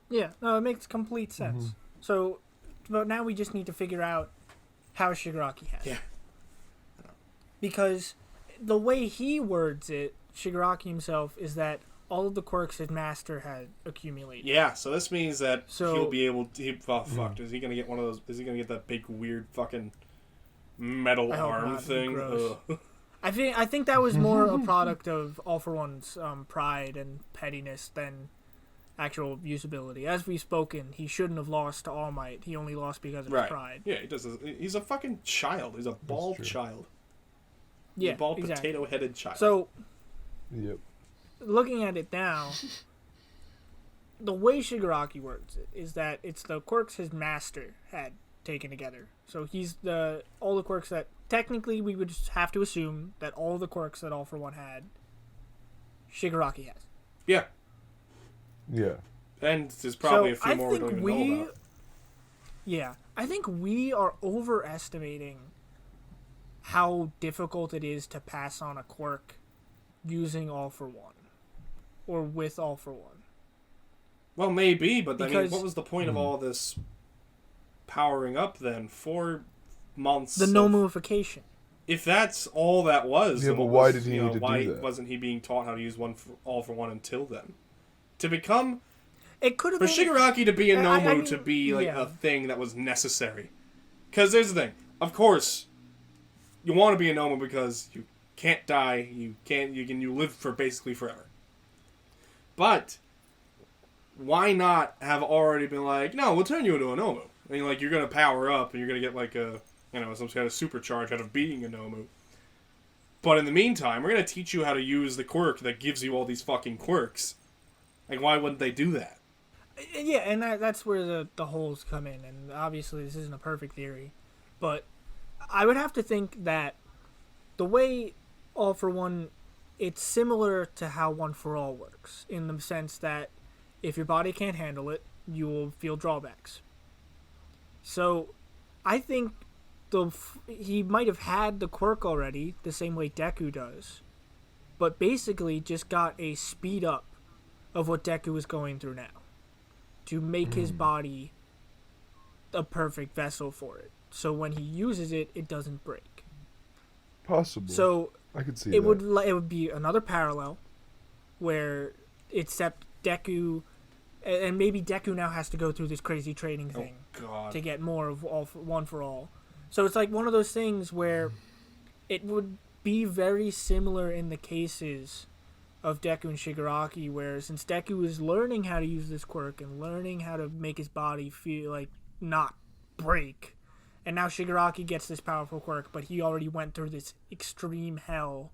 Yeah, no, it makes complete sense. So, but now we just need to figure out how Shigaraki has it. Yeah. Because the way he words it, Shigaraki himself, is that all of the quirks his master had accumulated. Yeah, so this means that So- he'll be able to... fuck, is he going to get one of those... Is he going to get that big, weird, fucking metal I hope arm not, thing? gross. Ugh. I think that was more a product of All For One's pride and pettiness than actual usability. As we've spoken, he shouldn't have lost to All Might. He only lost because of his pride. Yeah, he does. He's a fucking child. He's a bald true. child. Yeah, A bald exactly. potato-headed child. So, Yep. looking at it now, the way Shigaraki words it is that it's the quirks his master had taken together. So he's all the quirks that technically we would just have to assume that all the quirks that All For One had, Shigaraki has. Yeah. Yeah. And there's probably So a few more we don't even know about. Yeah, I think we are overestimating how difficult it is to pass on a quirk using All For One or with All For One. Well, maybe, but I mean, Because- what was the point of all this powering up then? 4 months. The of- nomification. If that's all that was, Yeah, then but what why was, did he you know, need to do why that? wasn't he being taught how to use All For One until then? To become It could have for been Shigaraki to be a Nomu I mean, to be like yeah. a thing that was necessary. Because there's the thing. Of course, you want to be a Nomu because you can't die. You live for basically forever. But why not have already been like, no, we'll turn you into a Nomu. I mean, like, you're gonna power up and you're gonna get like some kind of supercharge out of being a Nomu. But in the meantime, we're gonna teach you how to use the quirk that gives you all these fucking quirks. Like, why wouldn't they do that? Yeah, and that's where the holes come in. And obviously, this isn't a perfect theory, but I would have to think that the way All For One, it's similar to how One For All works in the sense that if your body can't handle it, you will feel drawbacks. So, I think he might have had the quirk already, the same way Deku does, but basically just got a speed up of what Deku is going through now to make his body a perfect vessel for it. So when he uses it, it doesn't break. Possible. So I could see it that. would be another parallel where except Deku, and maybe Deku now has to go through this crazy training thing God. to get more of One For All. So it's like one of those things where it would be very similar in the cases of Deku and Shigaraki, where since Deku is learning how to use this quirk and learning how to make his body feel like not break, and now Shigaraki gets this powerful quirk, but he already went through this extreme hell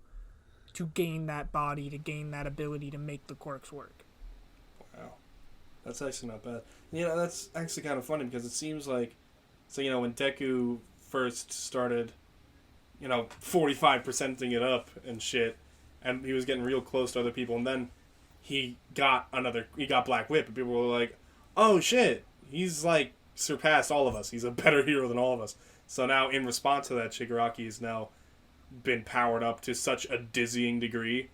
to gain that body, to gain that ability to make the quirks work. Wow. That's actually not bad. You know, that's actually kind of funny because it seems like So, when Deku first started, 45%ing it up and shit, and he was getting real close to other people, and then he got Black Whip, and people were like, oh shit, he's like surpassed all of us. He's a better hero than all of us. So now, in response to that, Shigaraki has now been powered up to such a dizzying degree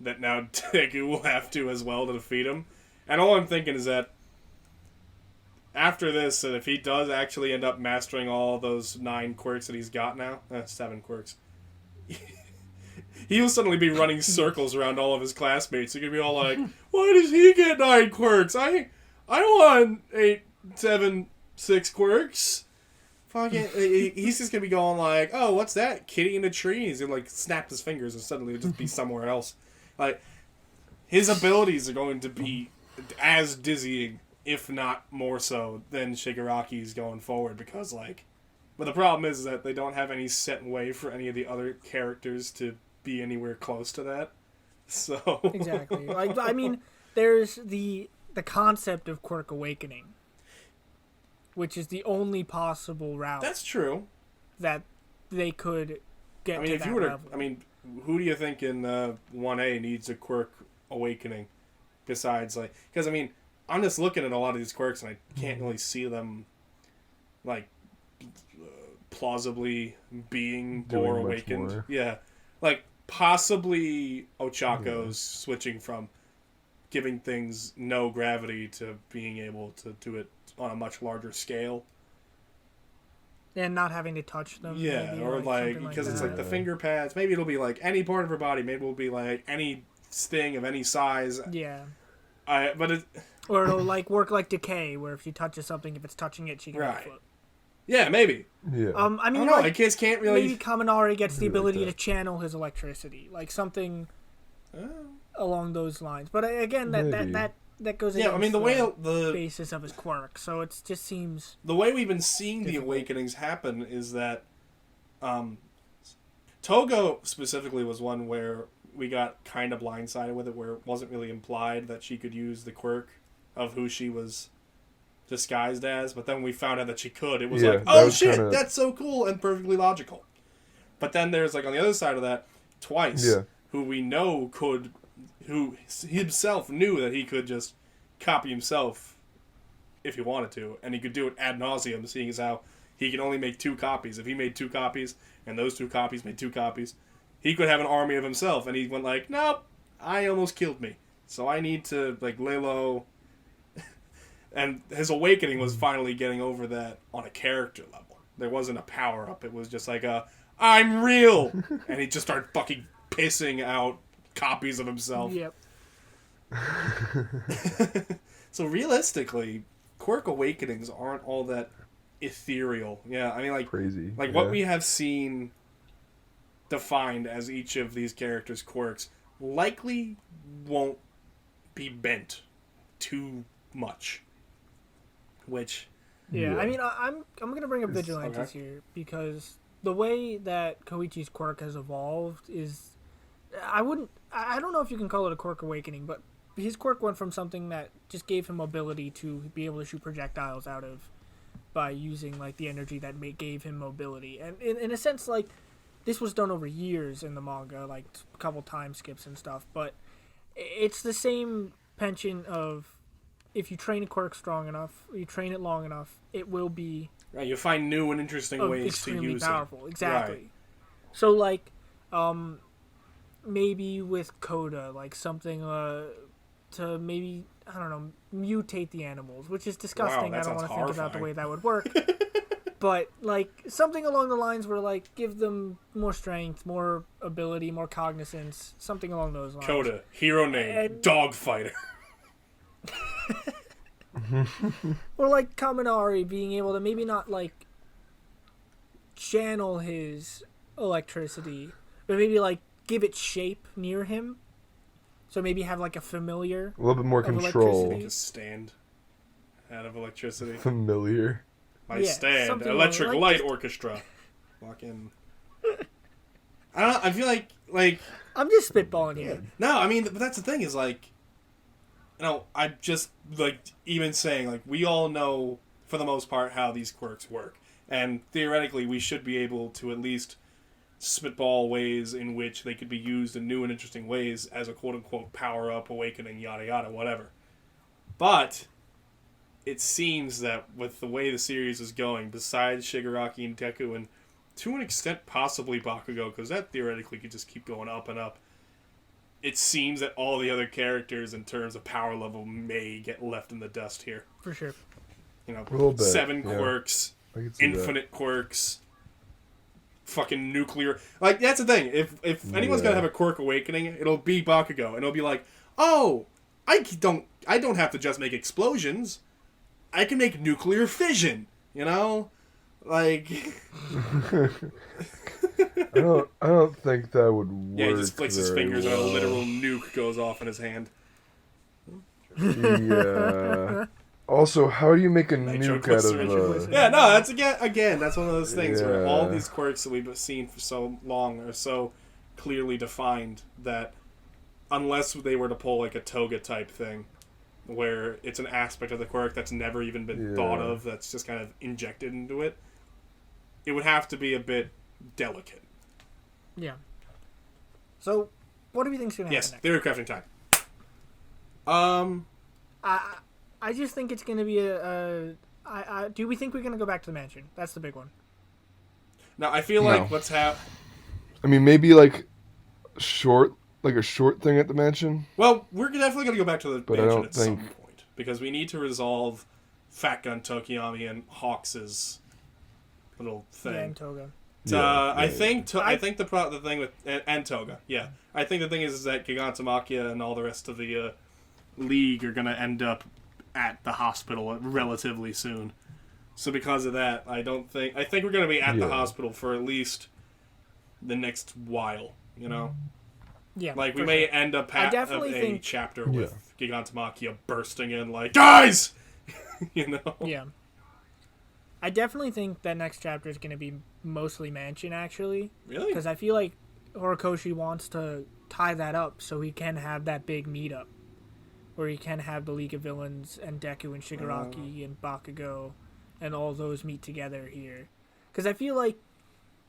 that now Deku will have to as well to defeat him. And all I'm thinking is that after this, and if he does actually end up mastering all those 9 quirks that he's got now, 7 quirks, he will suddenly be running circles around all of his classmates. They're going to be all like, why does he get 9 quirks? I want 8, 7, 6 quirks. Fucking, he's just going to be going like, oh, what's that? Kitty in a tree? He's going to like snap his fingers and suddenly it'll just be somewhere else. Like, his abilities are going to be as dizzying, if not more so, than Shigaraki's going forward. Because, but the problem is that they don't have any set way for any of the other characters to be anywhere close to that. So exactly. I mean, there's the concept of Quirk Awakening, which is the only possible route. That's true. That they could get to that level. Who do you think in 1A needs a Quirk Awakening? Besides, because, I'm just looking at a lot of these quirks and I can't really see them, plausibly being more awakened. More. Yeah. Possibly Ochako's switching from giving things no gravity to being able to do it on a much larger scale. And not having to touch them. Yeah, maybe, or because it's the finger pads. Maybe it'll be any part of her body. Maybe it'll be any thing of any size. Yeah. Or it'll work like Decay, where if she touches something, if it's touching it, she can flip. Yeah, maybe. Yeah. I don't know. Kids can't really. Maybe Kaminari gets the ability to channel his electricity, something along those lines. But again, that goes against the basis of his quirk. So it just seems the way we've been seeing difficult. The awakenings happen is that Togo specifically was one where we got kind of blindsided with it, where it wasn't really implied that she could use the quirk of who she was disguised as, but then we found out that she could. It was oh shit, that's so cool and perfectly logical. But then there's on the other side of that, Twice, who we know who himself knew that he could just copy himself if he wanted to, and he could do it ad nauseum, seeing as how he can only make 2 copies. If he made 2 copies, and those 2 copies made 2 copies, he could have an army of himself, and he went nope, I almost killed me, so I need to lay low. And his awakening was finally getting over that on a character level. There wasn't a power up. It was just I'm real, and he just started fucking pissing out copies of himself. Yep. So realistically, quirk awakenings aren't all that ethereal. Yeah, crazy. What we have seen defined as each of these characters' quirks likely won't be bent too much. Which, I'm gonna bring up Vigilantes here because the way that Koichi's quirk has evolved is, I don't know if you can call it a quirk awakening, but his quirk went from something that just gave him ability to be able to shoot projectiles out of by using the energy that gave him mobility, and in a sense this was done over years in the manga, a couple time skips and stuff, but it's the same penchant of, if you train a quirk strong enough, you train it long enough, it will be... Right, you'll find new and interesting ways to use it. Extremely powerful, exactly. Right. So, maybe with Coda, something to maybe, I don't know, mutate the animals, which is disgusting. Wow, I don't want to think about the way that would work. But, something along the lines where, give them more strength, more ability, more cognizance, something along those lines. Coda, hero name, dog fighter. Or Kaminari being able to maybe not channel his electricity, but maybe give it shape near him. So maybe have a familiar, a little bit more control. Like a stand out of electricity. Familiar. My stand, electric light orchestra. Fucking. I don't know. I feel like I'm just spitballing here. No, but that's the thing is I'm just even saying we all know for the most part, how these quirks work. And theoretically, we should be able to at least spitball ways in which they could be used in new and interesting ways as a quote-unquote power-up, awakening, yada yada, whatever. But it seems that with the way the series is going, besides Shigaraki and Deku, and to an extent possibly Bakugo, because that theoretically could just keep going up and up, it seems that all the other characters in terms of power level may get left in the dust here. For sure. You know, A little bit, 7 quirks, infinite quirks, fucking nuclear. Like, that's the thing. If anyone's gonna have a quirk awakening, it'll be Bakugo, and it'll be like, oh, I don't have to just make explosions. I can make nuclear fission. You know, like. I don't think that would work. Yeah, he just flicks his fingers well. and a literal nuke goes off in his hand. Yeah. Also, how do you make a nuke out of Yeah, no, that's again, that's one of those things where all Yeah. these quirks that we've seen for so long are so clearly defined that unless they were to pull like a toga type thing, where it's an aspect of the quirk that's never even been thought of, that's just kind of injected into it, it would have to be a bit delicate. Yeah. So, what do we think's gonna happen Yes, next? theory of crafting time. I just think it's gonna be do we think we're gonna go back to the mansion? That's the big one. Now I feel like what's I mean, maybe like a short thing at the mansion. Well, we're definitely going to go back to the But I mansion don't at some think- point because we need to resolve Fat Gun Tokiyami and Hawks's little Yeah, thing. and Toga. I think the thing with and Toga. Yeah, I think the thing is that Gigantomachia and all the rest of the league are going to end up at the hospital relatively soon. So because of that, I think we're going to be at the hospital for at least the next while. You know. Yeah. Like, we for may sure. end up I at definitely a think- chapter with Gigantomachia bursting in like, guys! You know? Yeah. I definitely think that next chapter is going to be mostly mansion, actually. Really? Because I feel like Horikoshi wants to tie that up so he can have that big meetup. Where he can have the League of Villains and Deku and Shigaraki and Bakugo and all those meet together here. Because I feel like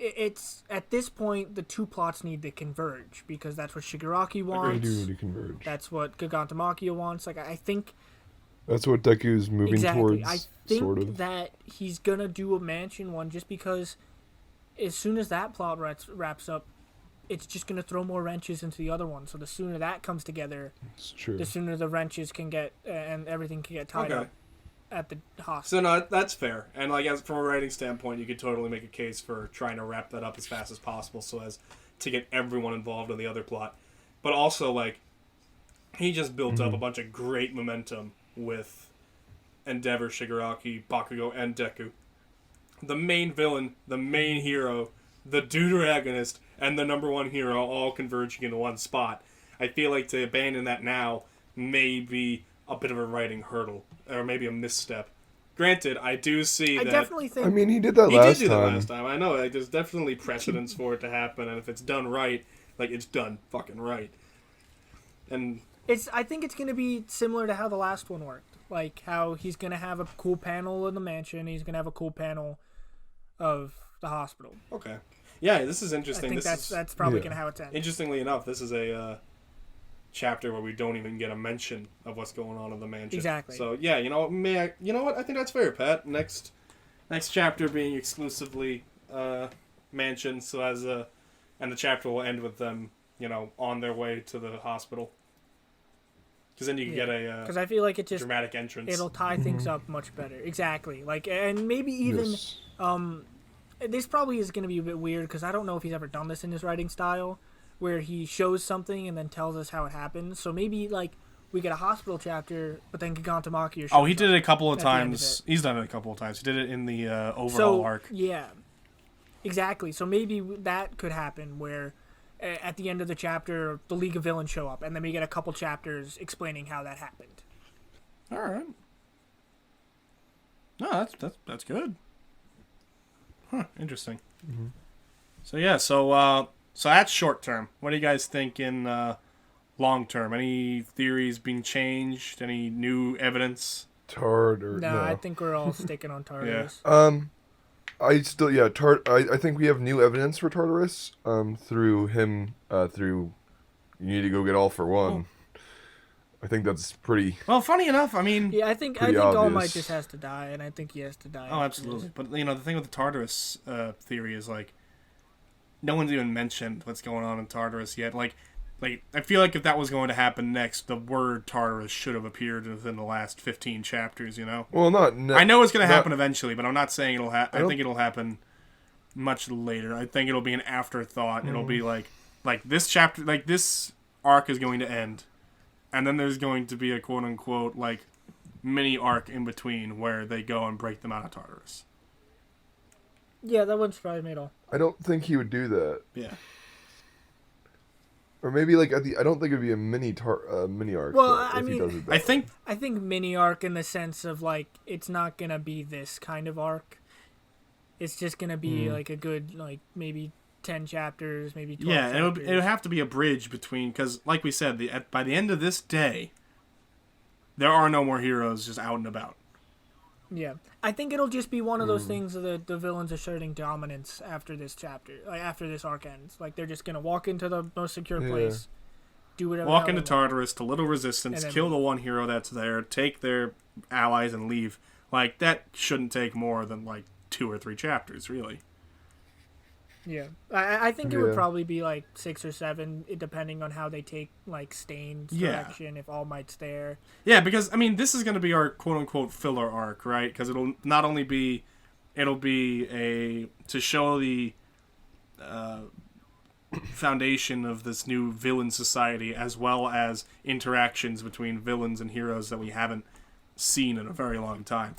it's at this point the two plots need to converge because that's what Shigaraki They wants. do need to converge. That's what Gigantomachia wants. Like I think That's what Deku's moving exactly. towards. I think sort of. that he's gonna do a mansion one just because as soon as that plot wraps up, it's just gonna throw more wrenches into the other one. So the sooner that comes together, It's true. the sooner the wrenches can get and everything can get tied Okay. up at the hospital. So, no, that's fair. And, like, from a writing standpoint, you could totally make a case for trying to wrap that up as fast as possible so as to get everyone involved in the other plot. But also, like, he just built up a bunch of great momentum with Endeavor, Shigaraki, Bakugo, and Deku. The main villain, the main hero, the deuteragonist, and the number one hero all converging into one spot. I feel like to abandon that now may be a bit of a writing hurdle, or maybe a misstep. Granted, I do see I that... definitely think I mean, he did that He last did do that time. last time, I know. Like, there's definitely precedence for it to happen, and if it's done right, like, it's done fucking right. And... I think it's gonna be similar to how the last one worked. Like how he's gonna have a cool panel in the mansion, he's gonna have a cool panel of the hospital. Okay. Yeah, this is I interesting. think This that's probably yeah. gonna how it's end. Interestingly enough, this is a chapter where we don't even get a mention of what's going on in the mansion. Exactly. So yeah, you know what? I think that's fair, Pat. Next chapter being exclusively mansion, so and the chapter will end with them, on their way to the hospital. Because then you can get a Because I feel like it just dramatic entrance. it'll tie things up much better. Exactly. Like and maybe even Yes. this probably is going to be a bit weird because I don't know if he's ever done this in his writing style, where he shows something and then tells us how it happens. So maybe like we get a hospital chapter, but then Gigantomachia. Oh, he did it a couple of at the end of times. He's done it a couple of times. He did it in the overall so, arc. Yeah, exactly. So maybe that could happen where at the end of the chapter, the League of Villains show up, and then we get a couple chapters explaining how that happened. All right. No, that's good. Huh, interesting. Mm-hmm. So yeah, so that's short term. What do you guys think in long term? Any theories being changed? Any new evidence? No, I think we're all sticking on Tartarus. I still I think we have new evidence for Tartarus. Through him. Through you need to go get All for One. I think that's pretty. Well, funny enough, I mean. Yeah, I think All Might just has to die, and I think he has to die. Oh, absolutely. But the thing with the Tartarus theory is like, no one's even mentioned what's going on in Tartarus yet. Like I feel like if that was going to happen next, the word Tartarus should have appeared within the last 15 chapters. Well, I know it's going to happen eventually, but I'm not saying it'll happen. I think it'll happen much later. I think it'll be an afterthought. It'll be like this chapter, like this arc is going to end. And then there's going to be a quote-unquote, like, mini arc in between where they go and break them out of Tartarus. Yeah, that wouldn't surprise me at all. I don't think he would do that. Yeah. Or maybe, like, I don't think it would be a mini arc. Well, I mean, he does it that I way. think mini arc in the sense of, like, it's not going to be this kind of arc. It's just going to be, like, a good, like, maybe 10 chapters, maybe 12 chapters. It would have to be a bridge between, because, like we said, by the end of this day, there are no more heroes just out and about. Yeah. I think it'll just be one of those things of the villains asserting dominance after this chapter, like after this arc ends. Like, they're just going to walk into the most secure place, do whatever. Walk into Tartarus to little resistance, kill the one hero that's there, take their allies, and leave. Like, that shouldn't take more than, like, 2 or 3 chapters, really. Yeah, I think it would probably be like 6 or 7, depending on how they take like Stain's direction. If All Might's there. Yeah, because I mean, this is going to be our quote unquote filler arc, right? Because it'll not only be, to show the foundation of this new villain society, as well as interactions between villains and heroes that we haven't seen in a very long time,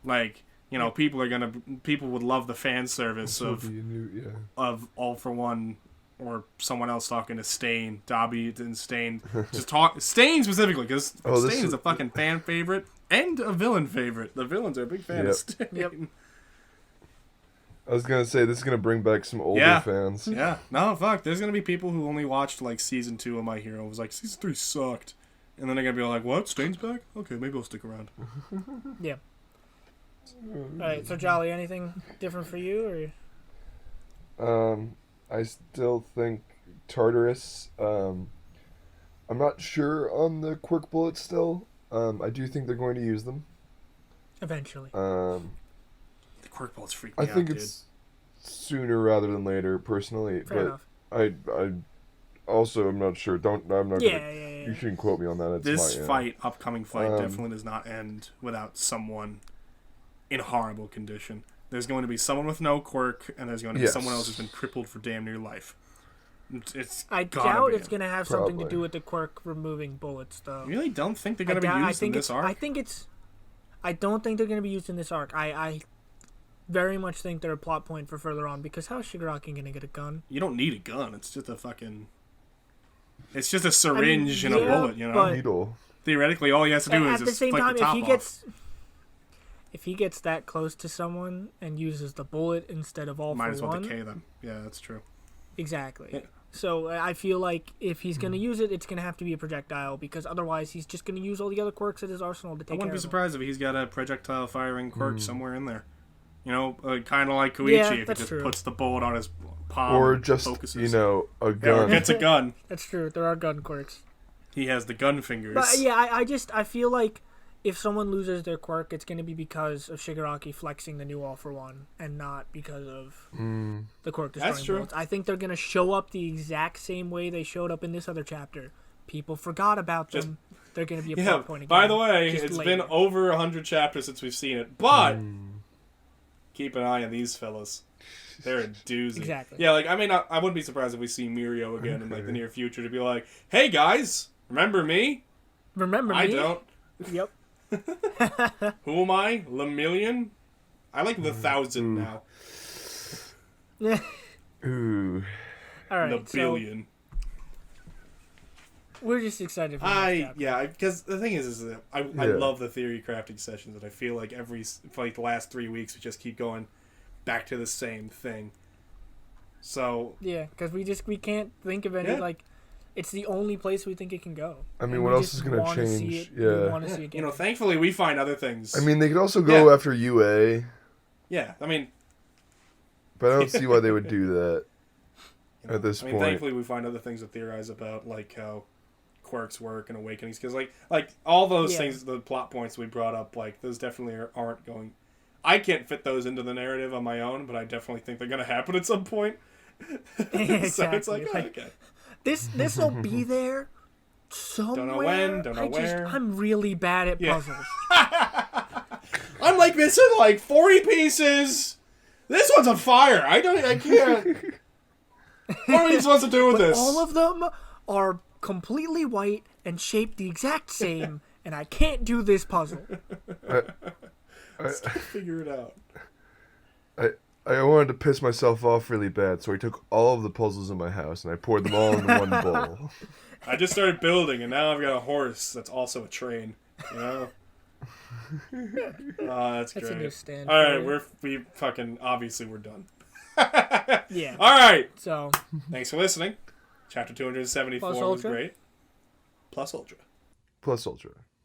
like. People would love the fan service of All for One, or someone else talking to Stain, Dobby and Stain. Stain specifically, because Stain is a fucking fan favorite and a villain favorite. The villains are a big fan of Stain. Yep. I was going to say, this is going to bring back some older fans. Yeah. No, fuck. There's going to be people who only watched, like, Season 2 of My Hero. It was like, Season 3 sucked. And then they're going to be like, what? Stain's back? Okay, maybe I'll stick around. Yeah. Alright, so Jolly, anything different for you, or? I still think Tartarus. I'm not sure on the quirk bullets still. I do think they're going to use them. Eventually. The quirk bullets freak me out, I think it's sooner rather than later, personally. Fair enough. I also am not sure. Yeah. You shouldn't quote me on that. This upcoming fight, definitely does not end without someone in horrible condition. There's going to be someone with no quirk, and there's going to be someone else who's been crippled for damn near life. I doubt it's going to have something to do with the quirk removing bullets, though. You really don't think they're going to be used in this arc? I don't think they're going to be used in this arc. I very much think they're a plot point for further on, because how is Shigaraki going to get a gun? You don't need a gun. It's just a fucking... It's just a syringe and a bullet, Needle. Theoretically, all he has to do is just flick the top off. If he gets that close to someone and uses the bullet instead of All for One... Might as well decay them. Yeah, that's true. Exactly. Yeah. So I feel like if he's going to use it, it's going to have to be a projectile, because otherwise he's just going to use all the other quirks at his arsenal to take care of I wouldn't be surprised if he's got a projectile firing quirk somewhere in there. Kind of like Koichi, if he just puts the bullet on his palm or and just, focuses. a gun. Yeah, or gets a gun. That's true. There are gun quirks. He has the gun fingers. But yeah, I feel like if someone loses their quirk, it's going to be because of Shigaraki flexing the new All for One, and not because of the quirk destroying That's true. bullets. I think they're going to show up the exact same way they showed up in this other chapter. People forgot about them. They're going to be a plot point again. By the way, it's been over 100 chapters since we've seen it, but keep an eye on these fellas. They're a doozy. Exactly. Yeah, like, I mean, I wouldn't be surprised if we see Mirio again in, like, the near future to be like, hey, guys, remember me? Remember me? I don't. Yep. Who am I? Lemillion? I like the 1,000 now. Ooh. All right. The billion. So we're just excited for this chapter. Because the thing is that I love the theory crafting sessions, and I feel like for the last 3 weeks we just keep going back to the same thing. So yeah, because we can't think of any it's the only place we think it can go. I mean, And what we else just is going to wanna see change? it. We Yeah. want to see it get Thankfully we find other things. I mean, they could also go Yeah. after UA, yeah, I mean, but I don't see why they would do that at this point. thankfully we find other things to theorize about, like how quirks work and awakenings, because like all those things, the plot points we brought up, like those definitely aren't going. I can't fit those into the narrative on my own, but I definitely think they're going to happen at some point. Exactly. So it's like, oh, okay. This will be there somewhere. Don't know when, don't know where. I'm really bad at puzzles. I'm like missing like 40 pieces. This one's on fire. I can't. What are we supposed to do with this? All of them are completely white and shaped the exact same, and I can't do this puzzle. Figure it out. I wanted to piss myself off really bad, so I took all of the puzzles in my house and I poured them all into one bowl. I just started building, and now I've got a horse that's also a train. You know. That's great. a new stand All right, for we fucking obviously we're done. Yeah. All right. So. Thanks for listening. Chapter 274 Plus was Ultra. great. Plus Ultra. Plus Ultra.